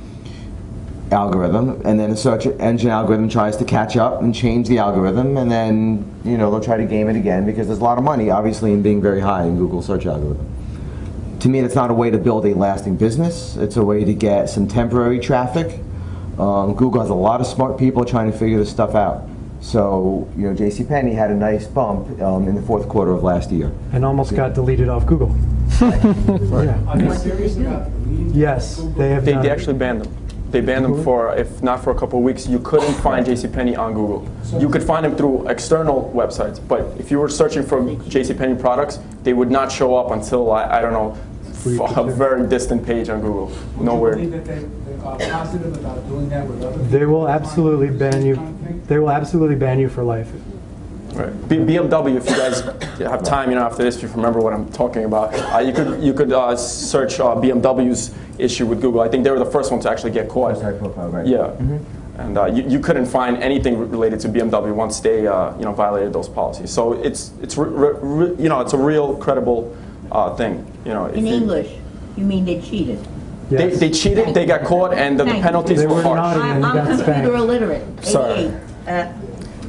algorithm, and then the search engine algorithm tries to catch up and change the algorithm, and then they'll try to game it again, because there's a lot of money obviously in being very high in Google search algorithm. To me, that's not a way to build a lasting business. It's a way to get some temporary traffic. Google has a lot of smart people trying to figure this stuff out. So JCPenney had a nice bump in the fourth quarter of last year. And almost got deleted off Google. Yeah. Are they serious about deleting? Yes, they have They done it. actually banned them. They banned them for, if not for a couple of weeks, you couldn't find JCPenney on Google. You could find them through external websites, but if you were searching for JCPenney products, they would not show up until, I don't know, a very distant page on Google. Nowhere. Do you believe that they are positive about doing that with other people? They will absolutely ban you. They will absolutely ban you for life. Right. BMW, if you guys have time, after this, if you remember what I'm talking about, you could search BMW's issue with Google. I think they were the first one to actually get caught. High profile, right? Yeah, and you couldn't find anything related to BMW once they violated those policies. So it's it's a real credible thing. In English, you mean they cheated? Yes. They cheated, they got caught, and the penalties They were were harsh. naughty. And you I'm got computer spanked. illiterate. Sorry. 88.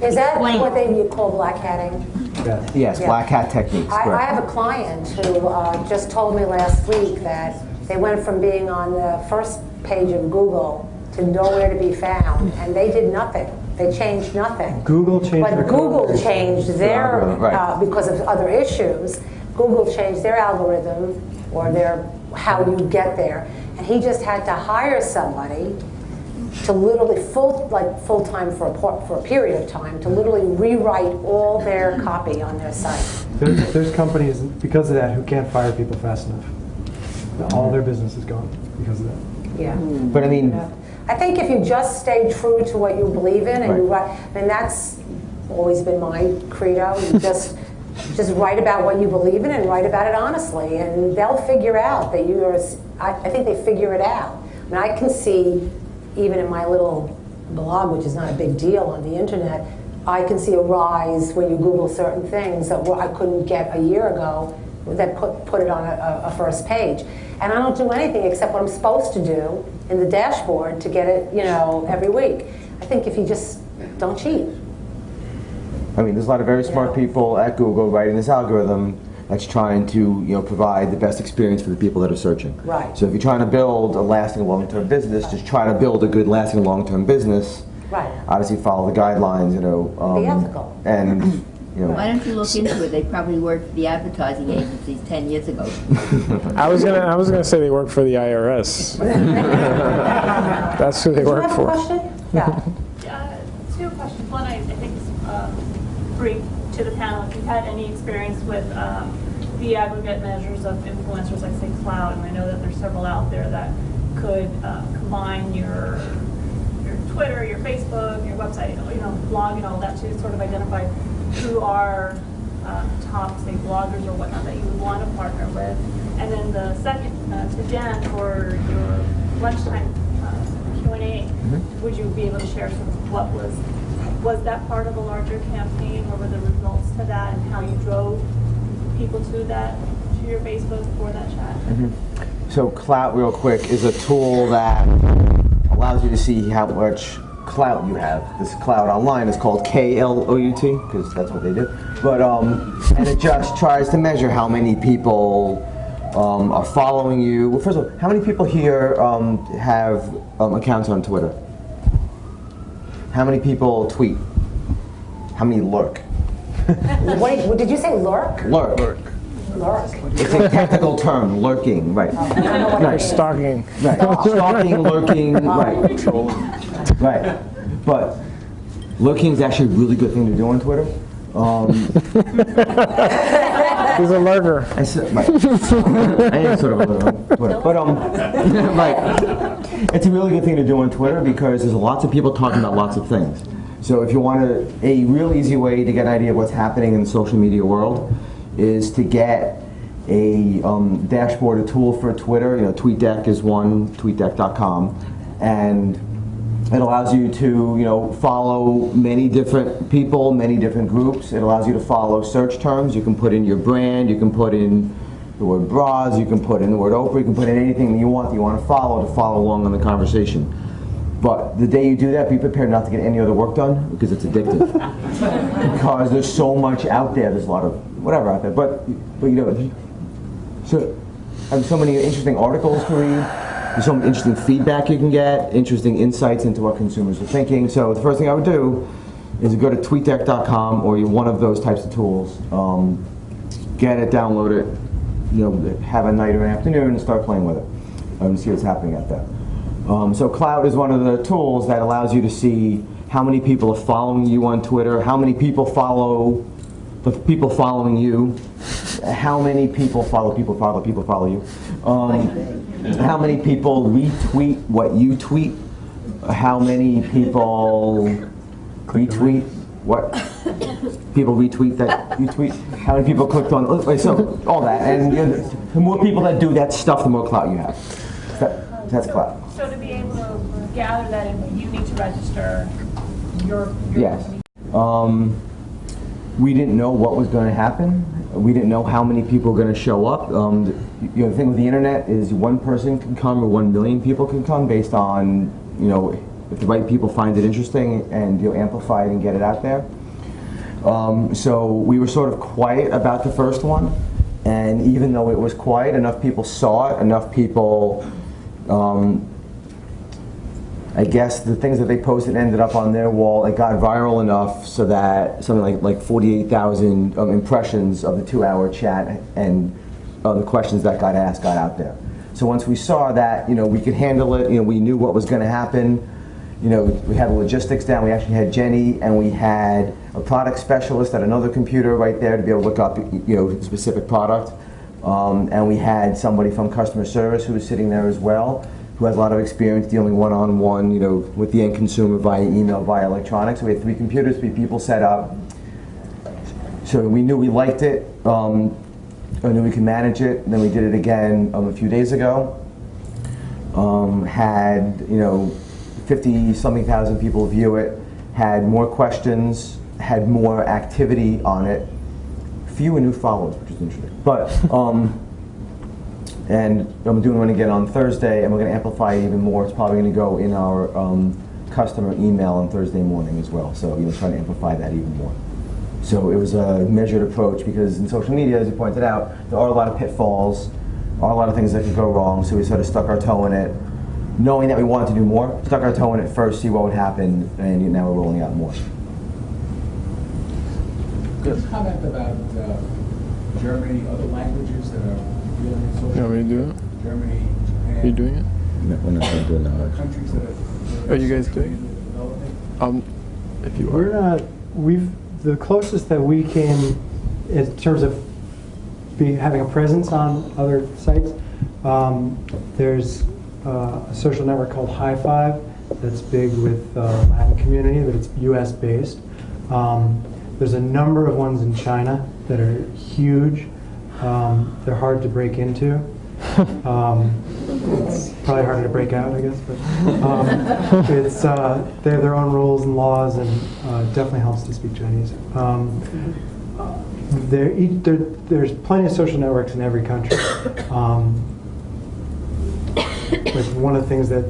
Is that Explain. what they call black hatting? Yes. Yes, Yeah. black hat techniques. I correct. have a client who just told me last week that they went from being on the first page of Google to nowhere to be found, and they did nothing. They changed nothing. Google changed their But Google algorithm. changed their, algorithm, right. because of other issues, Google changed their algorithm or their how you get there. And he just had to hire somebody to literally full-time for a period of time to literally rewrite all their copy on their site. There's companies because of that who can't fire people fast enough. All their business is gone because of that. Yeah. But I mean, I think if you just stay true to what you believe in and you Right. write, and that's always been my credo. You just write about what you believe in and write about it honestly, and they'll figure out that you are. I think they figure it out. I mean, I can see even in my little blog, which is not a big deal on the internet, I can see a rise when you Google certain things that I couldn't get a year ago that put it on a first page. And I don't do anything except what I'm supposed to do in the dashboard to get it, every week. I think if you just don't cheat. I mean, there's a lot of very smart people at Google writing this algorithm that's trying to, provide the best experience for the people that are searching. Right. So if you're trying to build a lasting long-term business, just try to build a good lasting long-term business. Right. Obviously, follow the guidelines. Be ethical. And Why don't you look into it? They probably worked for the advertising agencies 10 years ago. I was gonna say they work for the IRS. That's who they Do you work have a for. question? Yeah. Two questions. One, I think is brief to the panel. If you've had any experience with the aggregate measures of influencers like, say, Cloud, and I know that there's several out there that could combine your Twitter, your Facebook, your website, blog and all that to sort of identify who are top, say, bloggers or whatnot that you would want to partner with. And then the second, to Jen, for your lunchtime Q&A campaign. Would you be able to share sort of what was that part of a larger campaign? What were the results to that, and how you drove people to your Facebook for that chat? So Clout, real quick, is a tool that allows you to see how much clout you have. This clout online is called KLOUT, because that's what they do. But and it just tries to measure how many people are following you. Well, first of all, how many people here have accounts on Twitter? How many people tweet? How many lurk? Wait, did you say lurk? Lurk. Lurk. It's a technical term, lurking, right. Or stalking. Right. Stalking, lurking, right. Right. But lurking is actually a really good thing to do on Twitter. He's a lurker. I am sort of a lurker on Twitter. But right. It's a really good thing to do on Twitter because there's lots of people talking about lots of things. So if you want a real easy way to get an idea of what's happening in the social media world is to get a dashboard, a tool for Twitter. TweetDeck is one, tweetdeck.com, and it allows you to follow many different people, many different groups. It allows you to follow search terms. You can put in your brand, you can put in the word bras, you can put in the word Oprah, you can put in anything that you want to follow along in the conversation. But the day you do that, be prepared not to get any other work done because it's addictive. Because there's so much out there. There's a lot of whatever out there. But so there's so many interesting articles to read. There's some interesting feedback you can get, interesting insights into what consumers are thinking. So the first thing I would do is go to tweetdeck.com or one of those types of tools. Get it, download it, have a night or an afternoon and start playing with it and see what's happening out there. So Clout is one of the tools that allows you to see how many people are following you on Twitter, how many people follow the people following you, how many people follow you, how many people retweet what you tweet, how many people retweet what people retweet that you tweet, how many people clicked on, so all that, and the more people that do that stuff, the more clout you have. That's clout. So to be able to gather that info, you need to register your Yes. company. We didn't know what was going to happen. We didn't know how many people were going to show up. The thing with the internet is one person can come or 1 million people can come based on, if the right people find it interesting and amplify it and get it out there. So we were sort of quiet about the first one. And even though it was quiet, enough people saw it, enough people I guess the things that they posted ended up on their wall. It got viral enough so that something like 48,000 impressions of the 2-hour chat and the questions that got asked got out there. So once we saw that, we could handle it. We knew what was going to happen. We had the logistics down. We actually had Jenny, and we had a product specialist at another computer right there to be able to look up, a specific product. And we had somebody from customer service who was sitting there as well, who has a lot of experience dealing one-on-one, with the end consumer via email, via electronics. So we had 3 computers, 3 people set up. So we knew we liked it. I knew we could manage it. And then we did it again a few days ago. Had 50-something thousand people view it. Had more questions. Had more activity on it. Fewer new followers, which is interesting. But and I'm doing one again on Thursday, and we're going to amplify it even more. It's probably going to go in our customer email on Thursday morning as well. So trying to amplify that even more. So it was a measured approach because in social media, as you pointed out, there are a lot of pitfalls, are a lot of things that could go wrong. So we sort of stuck our toe in it, knowing that we wanted to do more. Stuck our toe in it first, see what would happen, and now we're rolling out more. Could you comment about Germany, other languages that are dealing in social media? You want me to do it? Germany, Japan. Are you doing it? No, we're not going to do it now. Countries that Are you guys doing it? developing? If you We're are. not. The closest that we came in terms of having a presence on other sites. There's a social network called High Five that's big with the Latin community, but it's U.S. based. There's a number of ones in China that are huge. They're hard to break into. It's probably harder to break out, I guess, but they have their own rules and laws, and definitely helps to speak Chinese. There's plenty of social networks in every country. Like one of the things that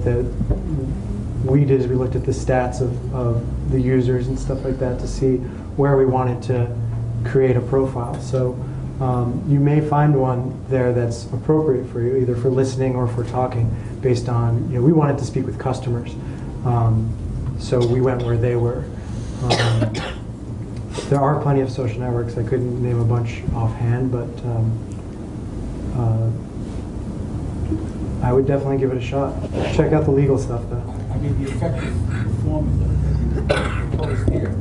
we did is we looked at the stats of the users and stuff like that to see where we wanted to create a profile. So you may find one there that's appropriate for you, either for listening or for talking, based on, we wanted to speak with customers. So we went where they were. There are plenty of social networks. I couldn't name a bunch offhand, but I would definitely give it a shot. Check out the legal stuff, though. I mean, the effective formula that you proposed here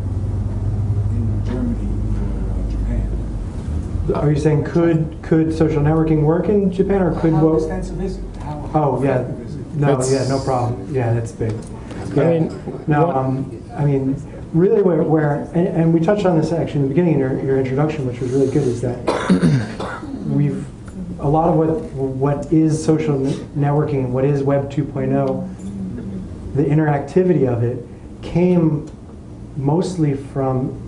in Germany or Japan. Are you saying could social networking work in Japan, or could How what? extensive is it? How Yeah, effective is it? no problem. Yeah, that's big. I mean, Really, and we touched on this actually in the beginning in your introduction, which was really good, is that a lot of what is social networking and what is Web 2.0, the interactivity of it came mostly from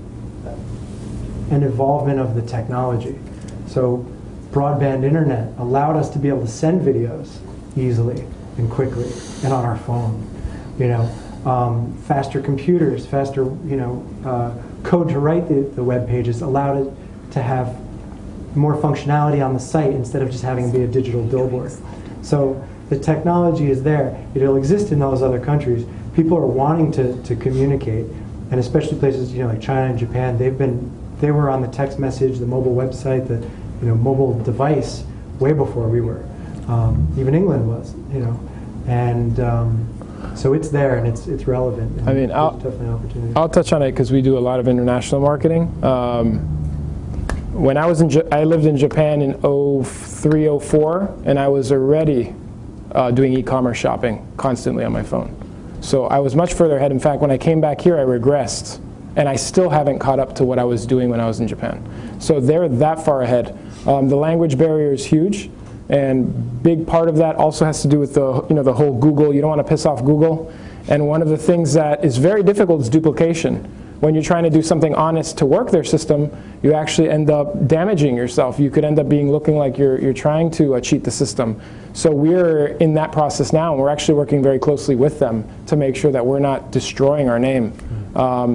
an evolvement of the technology. So broadband internet allowed us to be able to send videos easily and quickly and on our phone. Faster computers, faster code to write the web pages allowed it to have more functionality on the site instead of just having to be a digital billboard. So the technology is there. It'll exist in those other countries. People are wanting to communicate, and especially places like China and Japan. They were on the text message, the mobile website, the mobile device way before we were. Even England was, and so it's there and it's relevant. And I'll definitely an opportunity. I'll touch on it because we do a lot of international marketing. When I lived in Japan in 03, 04, and I was already doing e-commerce shopping constantly on my phone. So I was much further ahead. In fact, when I came back here, I regressed, and I still haven't caught up to what I was doing when I was in Japan. So they're that far ahead. The language barrier is huge, and big part of that also has to do with the whole Google. You don't want to piss off Google, and one of the things that is very difficult is duplication. When you're trying to do something honest to work their system, you actually end up damaging yourself. You could end up looking like you're trying to cheat the system. So we're in that process now, and we're actually working very closely with them to make sure that we're not destroying our name.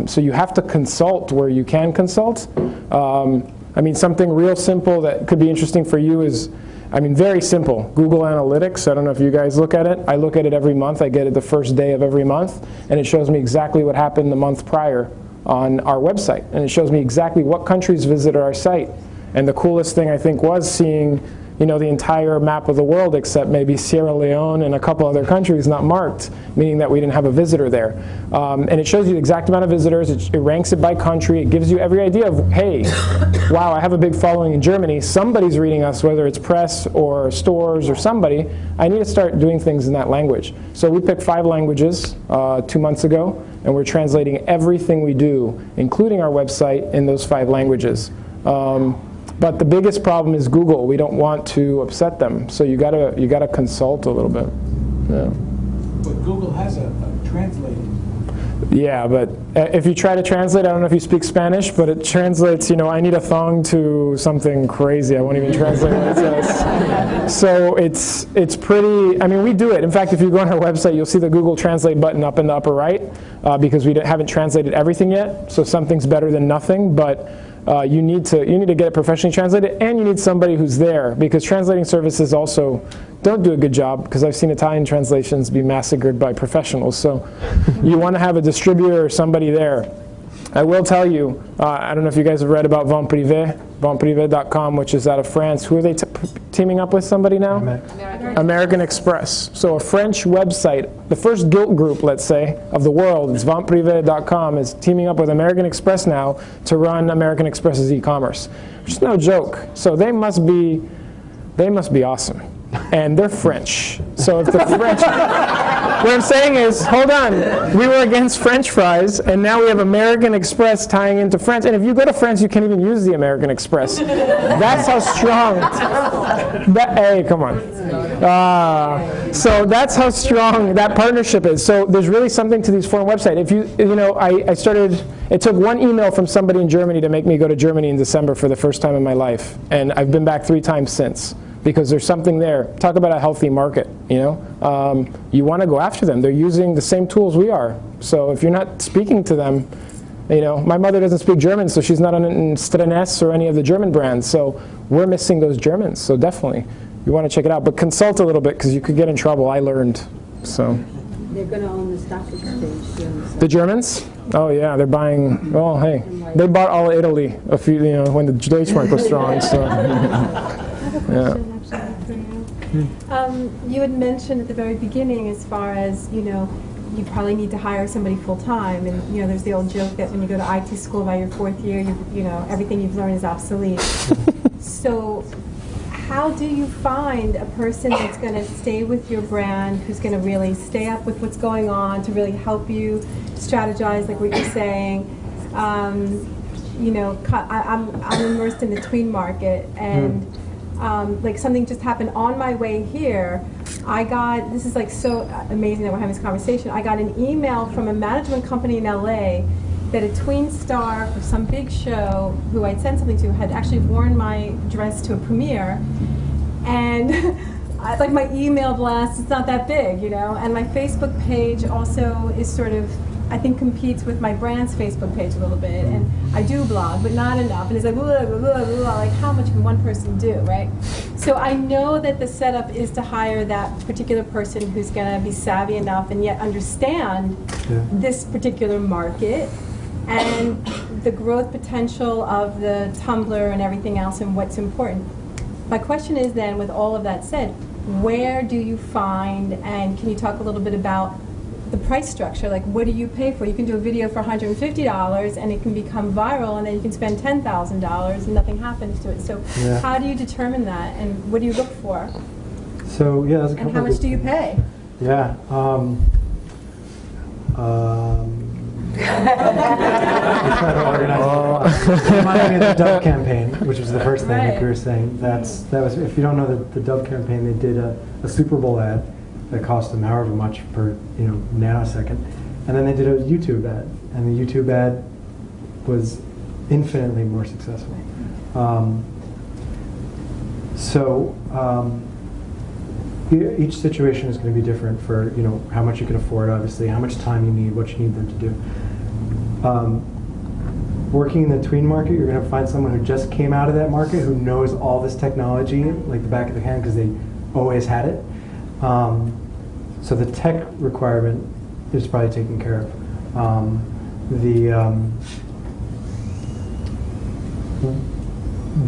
So you have to consult where you can consult. Something real simple that could be interesting for you is, very simple. Google Analytics, I don't know if you guys look at it. I look at it every month. I get it the first day of every month, and it shows me exactly what happened the month prior on our website. And it shows me exactly what countries visited our site. And the coolest thing I think was seeing the entire map of the world except maybe Sierra Leone and a couple other countries not marked, meaning that we didn't have a visitor there. And it shows you the exact amount of visitors. It ranks it by country. It gives you every idea of, hey, wow, I have a big following in Germany. Somebody's reading us, whether it's press or stores or somebody. I need to start doing things in that language. So we picked 5 languages 2 months ago, and we're translating everything we do, including our website, in those 5 languages. But the biggest problem is Google. We don't want to upset them, so you gotta consult a little bit. Yeah. But Google has a translating. Yeah, but if you try to translate, I don't know if you speak Spanish, but it translates, I need a thong to something crazy. I won't even translate what it says. So it's pretty, we do it. In fact, if you go on our website, you'll see the Google Translate button up in the upper right, because we haven't translated everything yet, so something's better than nothing, but you need to get it professionally translated, and you need somebody who's there, because translating services also don't do a good job, because I've seen Italian translations be massacred by professionals. So you want to have a distributor or somebody there. I will tell you, I don't know if you guys have read about Vente Privée, venteprivé.com, which is out of France. Who are they teaming up with somebody now? American Express. So a French website, the first guilt group, let's say, of the world, is venteprivé.com, is teaming up with American Express now to run American Express's e-commerce, which is no joke. So they must be awesome. and they're French. So if the French, what I'm saying is, hold on, we were against French fries, and now we have American Express tying into France. And if you go to France, you can't even use the American Express. That's how strong. Hey, come on. So that's how strong that partnership is. So there's really something to these foreign websites. If you know, I started. It took one email from somebody in Germany to make me go to Germany in December for the first time in my life, and I've been back 3 times since. Because there's something there. Talk about a healthy market, you know? You want to go after them. They're using the same tools we are. So if you're not speaking to them, you know, my mother doesn't speak German, so she's not on Strenes or any of the German brands. So we're missing those Germans. So definitely, you want to check it out. But consult a little bit, because you could get in trouble. I learned, so. They're going to own the stock exchange soon. So. The Germans? Oh yeah, they're buying, well, hey, they bought all of Italy a few, you know, when the Deutschmark was strong, so. Yeah. You had mentioned at the very beginning, as far as, you know, you probably need to hire somebody full-time, and, you know, there's the old joke that when you go to IT school by your 4th year, you know, everything you've learned is obsolete. So how do you find a person that's going to stay with your brand, who's going to really stay up with what's going on, to really help you strategize, like what you're saying? You know, I'm immersed in the tween market, and like something just happened on my way here. I got, this is like so amazing that we're having this conversation, I got an email from a management company in LA that a tween star for some big show who I'd sent something to had actually worn my dress to a premiere, and like my email blast, it's not that big, you know, and my Facebook page also is sort of, I think, competes with my brand's Facebook page a little bit, and I do blog, but not enough, and it's like, blah, blah, blah, blah, like how much can one person do, right? So I know that the setup is to hire that particular person who's going to be savvy enough and yet understand this particular market and the growth potential of the Tumblr and everything else and what's important. My question is then, with all of that said, where do you find, and can you talk a little bit about the price structure? Like, what do you pay for? You can do a video for $150 and it can become viral, and then you can spend $10,000 and nothing happens to it. So how do you determine that, and what do you look for? So yeah, that's a couple. And how much do you pay? Yeah. Try to organize it. Reminded me of the Dove campaign, which was the first thing that we were saying. That was, if you don't know the Dove campaign, they did a Super Bowl ad that cost them however much per nanosecond, and then they did a YouTube ad, and the YouTube ad was infinitely more successful. Each situation is going to be different for how much you can afford, obviously, how much time you need, what you need them to do. Working in the tween market, you're going to find someone who just came out of that market, who knows all this technology like the back of the hand because they always had it. So the tech requirement is probably taken care of.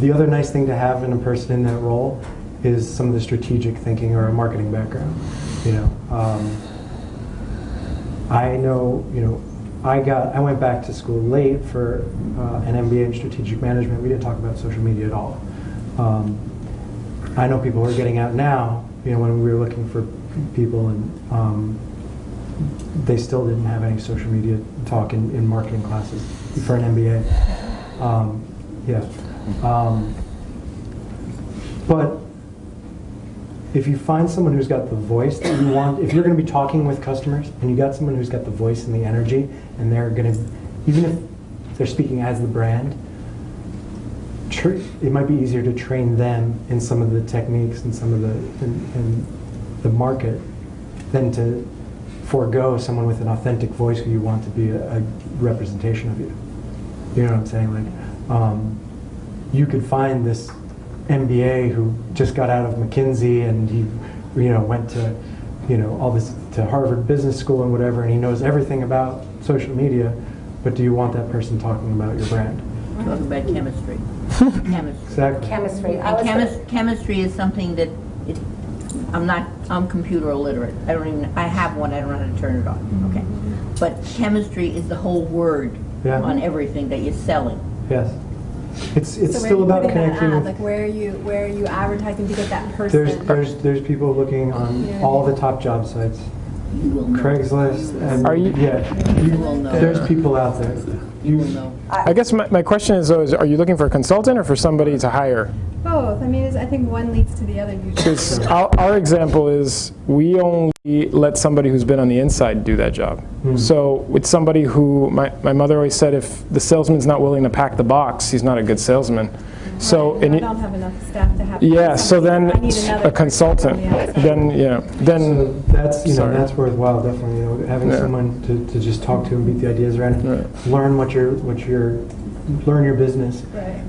The other nice thing to have in a person in that role is some of the strategic thinking or a marketing background. I know, I went back to school late for an MBA in strategic management. We didn't talk about social media at all. I know people who are getting out now, when we were looking for people, and they still didn't have any social media talk in marketing classes for an MBA. But if you find someone who's got the voice that you want, if you're going to be talking with customers and you got someone who's got the voice and the energy, and they're going to, even if they're speaking as the brand, it might be easier to train them in some of the techniques and some of the market than to forego someone with an authentic voice who you want to be a representation of you. You know what I'm saying? Like, you could find this MBA who just got out of McKinsey, and he, went to, all this, to Harvard Business School and whatever, and he knows everything about social media, but do you want that person talking about your brand? We're talking about chemistry. Chemistry. Exactly. Chemistry. And chemistry is something that I'm computer illiterate. I have one, I don't know how to turn it on. Okay. But chemistry is the whole word on everything that you're selling. Yes. It's So where are still you about putting that connecting ad? with. Like where are you advertising to get that person? There's people looking on Yeah. all the top job sites, You will know. Craigslist, and Are you- You will know. there's people out there. You will know. I guess my question is, though, are you looking for a consultant or for somebody to hire? Both. I mean, I think one leads to the other usually. Because our example is we only let somebody who's been on the inside do that job. So with somebody who, my mother always said, if the salesman's not willing to pack the box, he's not a good salesman. So Right, I don't have enough staff to have. yeah, so then I need another a consultant, person on the outside. then So that's Sorry. that's worthwhile, definitely. Having Yeah. someone to just talk to and beat the ideas around, and learn learn your business, Right.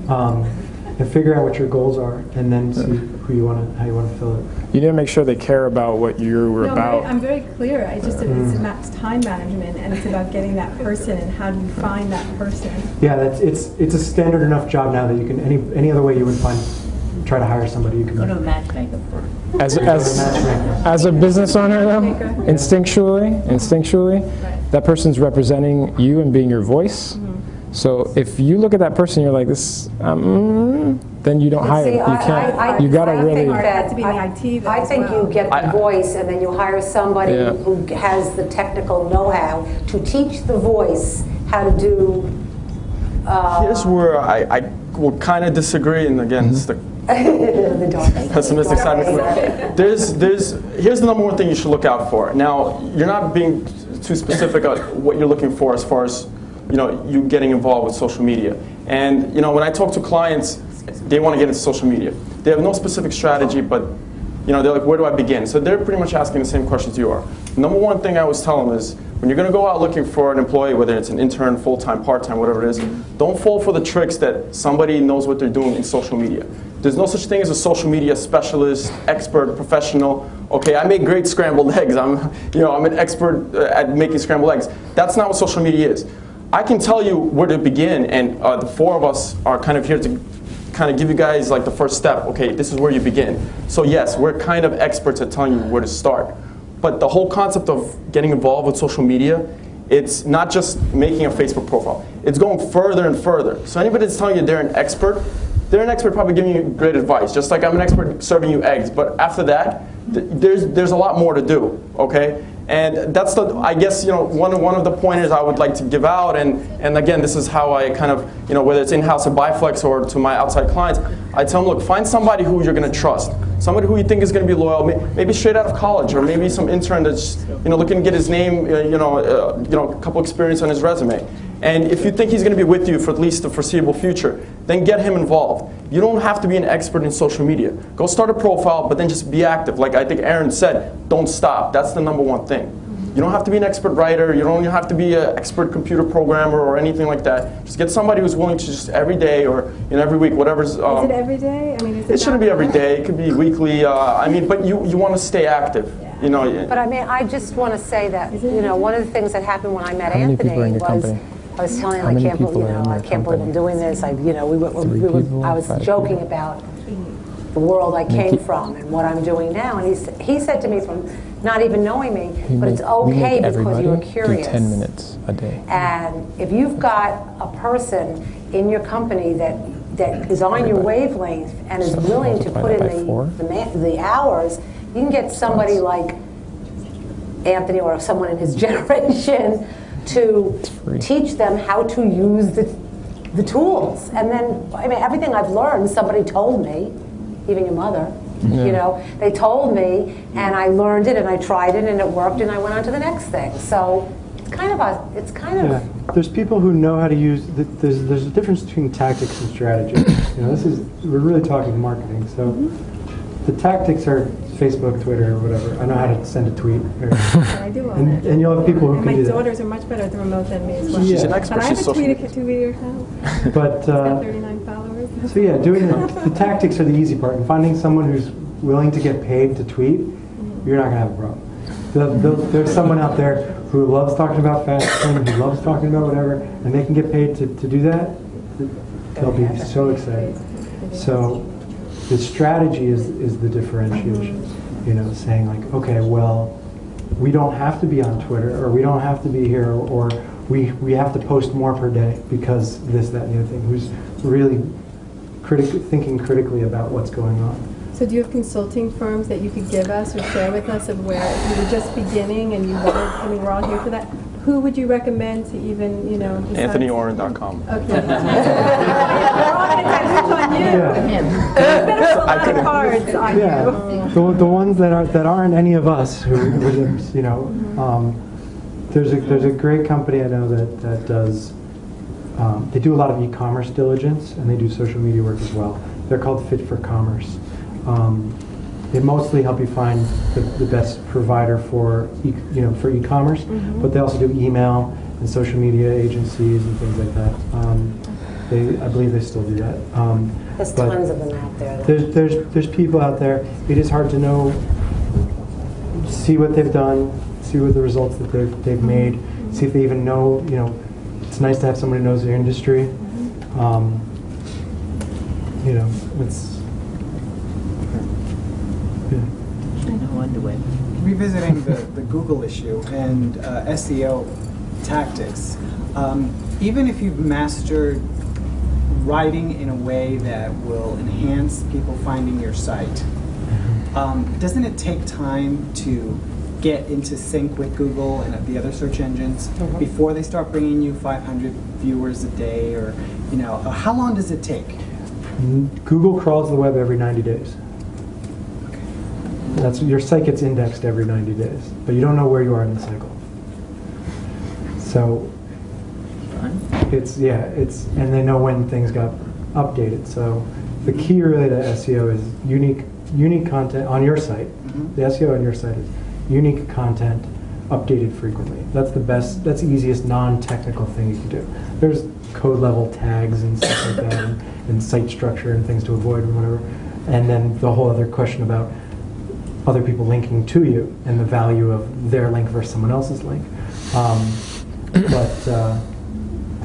and figure out what your goals are, and then see how you want to fill it. you need to make sure they care about what you were No, about. I'm very clear. It's about time management, and it's about getting that person, and how do you find that person? Yeah, it's a standard enough job now that you can any other way you would try to hire somebody, you can. Go to a matchmaker first. As a business owner, though, instinctually, that person's representing you and being your voice. So if you look at that person, you're like this, then you don't hire See, them. You can't. You gotta I really. think that- Have to be in the IT though I as think well. you get the voice, and then you hire somebody Yeah. who has the technical know-how to teach the voice how to do. Here's where I will kind of disagree, and again, it's the The dark. pessimistic side of it. Here's the number one thing you should look out for. Now, you're not being too specific on what you're looking for as far as you getting involved with social media. And when I talk to clients, they want to get into social media. They have no specific strategy, but they're like, where do I begin? So they're pretty much asking the same questions you are. Number one thing I always tell them is, when you're going to go out looking for an employee, whether it's an intern, full-time, part-time, whatever it is, don't fall for the tricks that somebody knows what they're doing in social media. There's no such thing as a social media specialist, expert, professional. Okay, I make great scrambled eggs. I'm an expert at making scrambled eggs. That's not what social media is. I can tell you where to begin, and the four of us are kind of here to kind of give you guys like the first step. Okay, this is where you begin. So yes, we're kind of experts at telling you where to start. But the whole concept of getting involved with social media, it's not just making a Facebook profile. It's going further and further. So anybody that's telling you they're an expert probably giving you great advice. Just like I'm an expert serving you eggs, but after that, there's a lot more to do. Okay. And that's I guess one of the pointers I would like to give out, and again, this is how I kind of whether it's in-house at Biflex or to my outside clients, I tell them, look, find somebody who you're going to trust, somebody who you think is going to be loyal, maybe straight out of college, or maybe some intern that's looking to get his name, a couple experience on his resume. And if you think he's going to be with you for at least the foreseeable future, then get him involved. You don't have to be an expert in social media. Go start a profile, but then just be active. Like I think Aaron said, don't stop. That's the number one thing. You don't have to be an expert writer. You don't have to be an expert computer programmer or anything like that. Just get somebody who's willing to just every day or every week, whatever's. Is it every day? I mean, it shouldn't be every day. It could be weekly. But you want to stay active. But I just want to say that one of the things that happened when I met Anthony was. I was telling him, I can't believe I'm doing this. I was joking about the world I came from and what I'm doing now. And he said to me, from not even knowing me, but it's okay because you're curious. 10 minutes a day. And if you've got a person in your company that is on your wavelength and is willing to put in the hours, you can get somebody like Anthony or someone in his generation to teach them how to use the tools. And then, everything I've learned, somebody told me, even your mother, they told me, and I learned it, and I tried it, and it worked, and I went on to the next thing. So it's kind of There's people who know how to use. There's a difference between tactics and strategy. We're really talking marketing. So the tactics are Facebook, Twitter, or whatever. I know how to send a tweet. I do all that. And you'll have people who can do that. My daughters are much better at the remote than me as well. She's an expert. But I have She's a Twitter account. But It's got 39 followers. so yeah, doing the tactics are the easy part, and finding someone who's willing to get paid to tweet, you're not gonna have a problem. There's someone out there who loves talking about fashion, who loves talking about whatever, and they can get paid to do that. They'll be so excited. So the strategy is the differentiation. Saying like, okay, well, we don't have to be on Twitter, or we don't have to be here, or we have to post more per day because this, that, and the other thing. Who's really thinking critically about what's going on. So do you have consulting firms that you could give us or share with us of where if you were just beginning and you wanted, I mean, we're all here for that. Who would you recommend to even, you know, besides- AnthonyOren.com. Okay. We're all going to touch on you. Yeah. There's been a lot of cards on Yeah, you. the ones that aren't any of us who you know. There's a great company I know that does. They do a lot of e-commerce diligence and they do social media work as well. They're called Fit for Commerce. They mostly help you find the best provider for for e-commerce, but they also do email and social media agencies and things like that. I believe they still do that. There's tons of them out there. There's people out there. It is hard to know, see what they've done, see what the results that they've made, see if they even know. You know, it's nice to have someone who knows their industry. You know, it's. Revisiting the Google issue and SEO tactics, even if you've mastered writing in a way that will enhance people finding your site, doesn't it take time to get into sync with Google and the other search engines before they start bringing you 500 viewers a day, or how long does it take? Google crawls the web every 90 days. That's your site gets indexed every 90 days, but you don't know where you are in the cycle. So and they know when things got updated. So the key really to SEO is unique content on your site. The SEO on your site is unique content updated frequently. That's the best. That's the easiest non-technical thing you can do. There's code level tags and stuff like that, and site structure and things to avoid and whatever. And then the whole other question about other people linking to you and the value of their link versus someone else's link. But the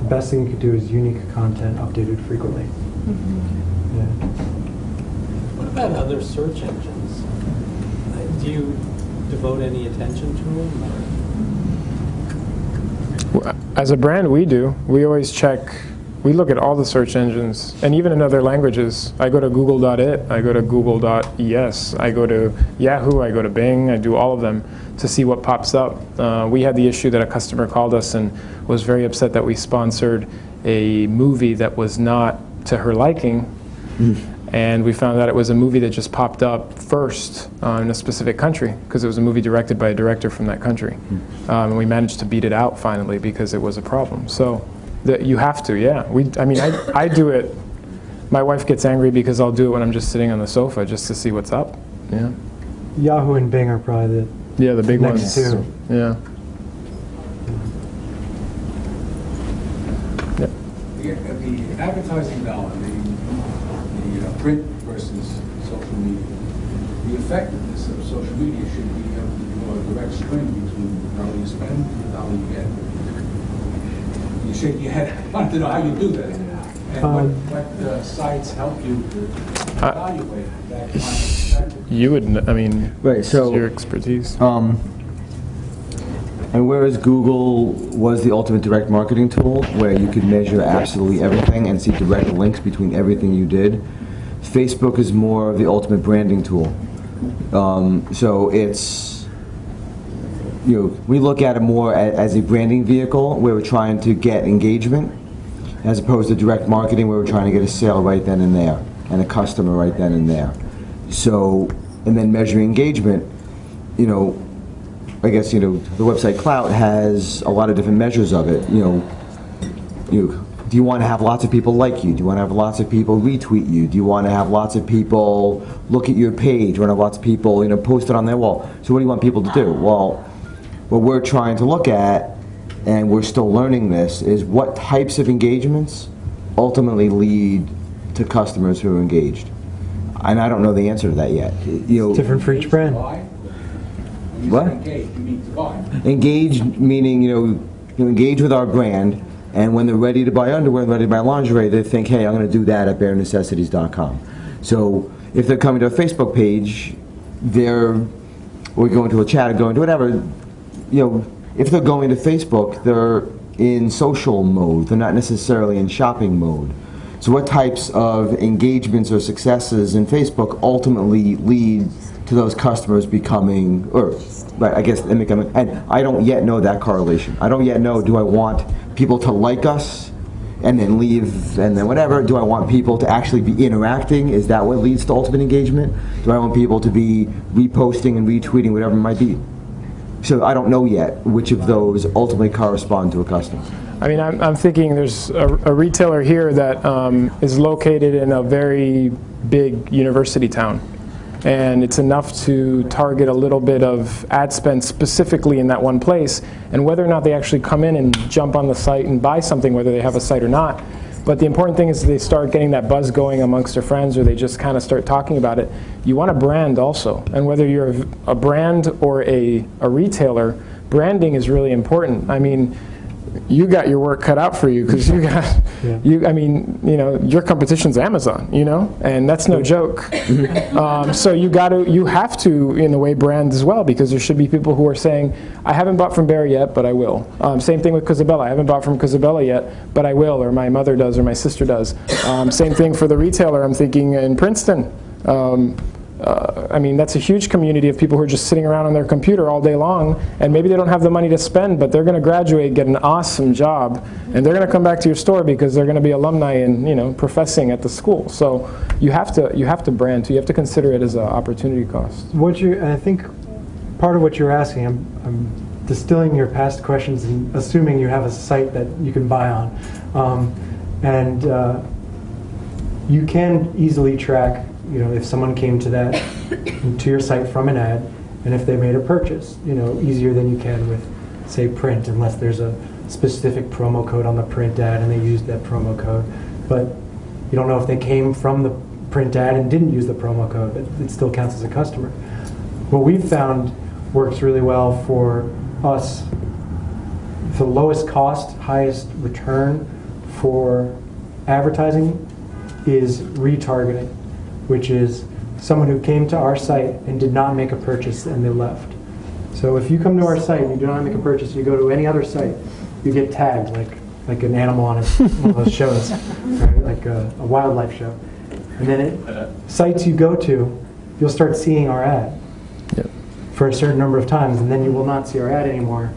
best thing you could do is unique content updated frequently. Yeah. What about other search engines? Do you devote any attention to them? As a brand, we do. We always check. We look at all the search engines, and even in other languages. I go to google.it, I go to google.es, I go to Yahoo, I go to Bing, I do all of them to see what pops up. We had the issue that a customer called us and was very upset that we sponsored a movie that was not to her liking, and we found out it was a movie that just popped up first in a specific country because it was a movie directed by a director from that country. And we managed to beat it out finally because it was a problem. So. You have to, yeah. I do it. My wife gets angry because I'll do it when I'm just sitting on the sofa just to see what's up. Yeah. Yahoo and Bing are probably the big next ones. two. Yeah. The advertising dollar, the print versus social media, the effectiveness of social media should be able to draw a direct string between the dollar you spend and the dollar you get. You shake your head. I wanted to know how you do that, and what sites help you evaluate that kind of perspective. You would, right? So it's your expertise. And whereas Google was the ultimate direct marketing tool, where you could measure absolutely everything and see direct links between everything you did, Facebook is more of the ultimate branding tool. So it's. We look at it more as a branding vehicle where we're trying to get engagement, as opposed to direct marketing where we're trying to get a sale right then and there and a customer right then and there. So, and then measuring engagement, I guess, the website Clout has a lot of different measures of it. Do you want to have lots of people like you? Do you want to have lots of people retweet you? Do you want to have lots of people look at your page? Do you want to have lots of people, post it on their wall? So what do you want people to do? Well, what we're trying to look at, and we're still learning this, is what types of engagements ultimately lead to customers who are engaged. And I don't know the answer to that yet. It's different for each brand. What? Engage, you mean to buy. Engage meaning, engage with our brand, and when they're ready to buy underwear and ready to buy lingerie, they think, hey, I'm going to do that at barenecessities.com. So if they're coming to a Facebook page, or going to a chat or going to whatever, if they're going to Facebook, they're in social mode. They're not necessarily in shopping mode. So what types of engagements or successes in Facebook ultimately lead to those customers becoming, or right, I guess, and I don't yet know that correlation. I don't yet know, do I want people to like us and then leave and then whatever? Do I want people to actually be interacting? Is that what leads to ultimate engagement? Do I want people to be reposting and retweeting, whatever it might be? So I don't know yet which of those ultimately correspond to a customer. I mean, I'm thinking there's a retailer here that is located in a very big university town. And it's enough to target a little bit of ad spend specifically in that one place, and whether or not they actually come in and jump on the site and buy something, whether they have a site or not. But the important thing is they start getting that buzz going amongst their friends, or they just kind of start talking about it. You want a brand also, and whether you're a brand or a retailer, branding is really important. I mean, you got your work cut out for you, because you got, I mean, you know, your competition's Amazon, you know, and that's no joke. So you have to, in a way, brand as well, because there should be people who are saying, I haven't bought from Barry yet, but I will. Same thing with Cosabella. I haven't bought from Cosabella yet, but I will, or my mother does, or my sister does. Same thing for the retailer. I'm thinking in Princeton. I mean, that's a huge community of people who are just sitting around on their computer all day long, and maybe they don't have the money to spend, but they're going to graduate, get an awesome job, and they're going to come back to your store because they're going to be alumni and, you know, professing at the school. So you have to brand too. You have to consider it as an opportunity cost. I think part of what you're asking, I'm distilling your past questions and assuming you have a site that you can buy on, you can easily track, you know, if someone came to your site from an ad, and if they made a purchase, you know, easier than you can with, say, print, unless there's a specific promo code on the print ad and they used that promo code. But you don't know if they came from the print ad and didn't use the promo code, but it still counts as a customer. What we've found works really well for us, the lowest cost, highest return for advertising is retargeting, which is someone who came to our site and did not make a purchase and they left. So if you come to our site and you do not make a purchase, you go to any other site, you get tagged like an animal on one of those shows, right? Like a wildlife show. And then sites you go to, you'll start seeing our ad for a certain number of times, and then you will not see our ad anymore.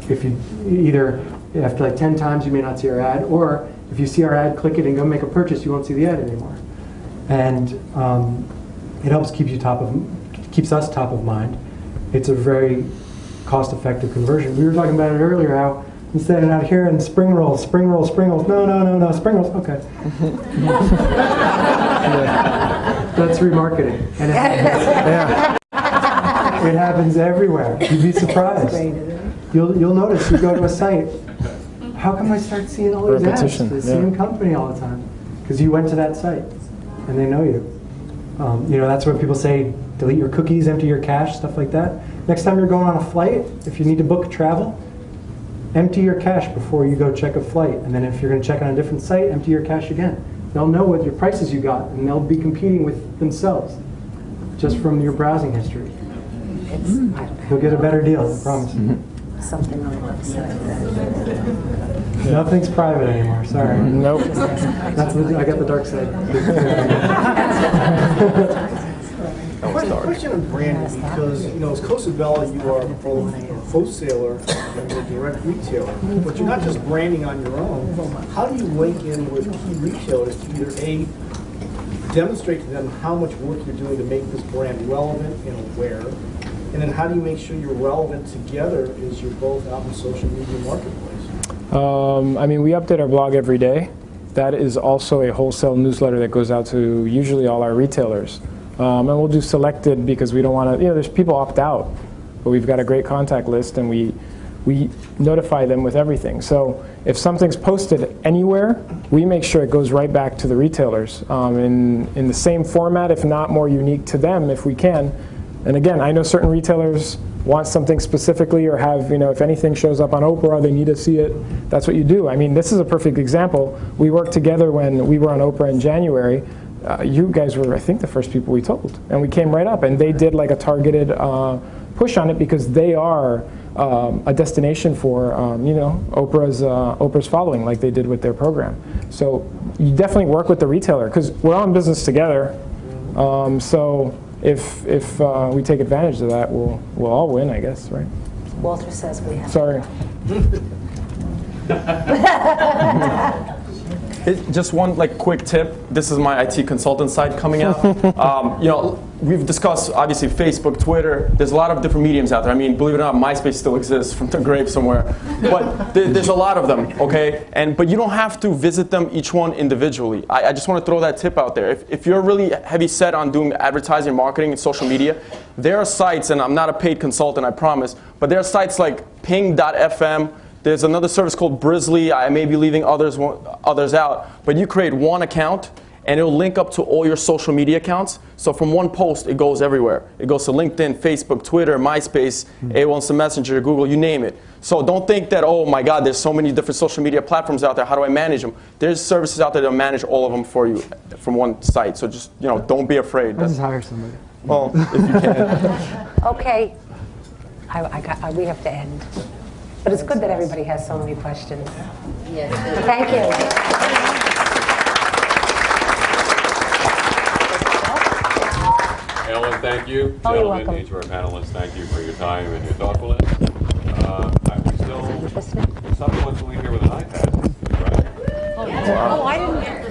If you either after like 10 times you may not see our ad, or if you see our ad, click it and go make a purchase, you won't see the ad anymore. And it helps keeps us top of mind. It's a very cost-effective conversion. We were talking about it earlier, how instead of out here in spring rolls, no, spring rolls, spring rolls, okay. That's remarketing. And it happens everywhere. You'd be surprised. You'll notice, you go to a site, how come I start seeing all these ads for the same company all the time? Because you went to that site and they know you. You know, that's what people say, delete your cookies, empty your cache, stuff like that. Next time you're going on a flight, if you need to book travel, empty your cache before you go check a flight. And then if you're going to check on a different site, empty your cache again. They'll know what your prices you got, and they'll be competing with themselves just from your browsing history. You'll get a better deal, I promise. Something on the website. Nothing's private anymore, sorry. Nope. I got the dark side. Question on branding, because, you know, as Cosabella, you are both a wholesaler and a direct retailer, but you're not just branding on your own. How do you link in with key retailers to either A, demonstrate to them how much work you're doing to make this brand relevant and aware, and then how do you make sure you're relevant together as you're both out in the social media marketplace? I mean, we update our blog every day. That is also a wholesale newsletter that goes out to usually all our retailers. And we'll do selected because we don't want to, you know, there's people opt out, but we've got a great contact list and we notify them with everything. So if something's posted anywhere, we make sure it goes right back to the retailers in the same format, if not more unique to them if we can. And again, I know certain retailers want something specifically or have, you know, if anything shows up on Oprah, they need to see it. That's what you do. I mean, this is a perfect example. We worked together when we were on Oprah in January. You guys were, I think, the first people we told. And we came right up, and they did like a targeted push on it because they are a destination for Oprah's following, like they did with their program. So you definitely work with the retailer because we're all in business together. So if we take advantage of that, we'll all win, I guess, right? Walter says we have. Sorry. Just one quick tip. This is my IT consultant side coming out. We've discussed obviously Facebook, Twitter. There's a lot of different mediums out there. I mean, believe it or not, MySpace still exists from the grave somewhere. But there's a lot of them, okay? But you don't have to visit them each one individually. I just want to throw that tip out there. If you're really heavy set on doing advertising, marketing, and social media, there are sites, and I'm not a paid consultant, I promise, but there are sites like ping.fm. There's another service called Brizzly. I may be leaving others out. But you create one account, and it'll link up to all your social media accounts. So from one post, it goes everywhere. It goes to LinkedIn, Facebook, Twitter, MySpace, AOL Instant Messenger, Google, you name it. So don't think that, oh my God, there's so many different social media platforms out there. How do I manage them? There's services out there that manage all of them for you from one site. So just, don't be afraid. I'll just hire somebody. Well, if you can. Okay. We have to end. But it's good that everybody has so many questions. Yes. Thank you. Ellen, thank you. Oh, you're Gentlemen, welcome. each of our panelists, thank you for your time and your thoughtfulness. I'm still, someone wants to leave here with an iPad, right? Oh, I didn't.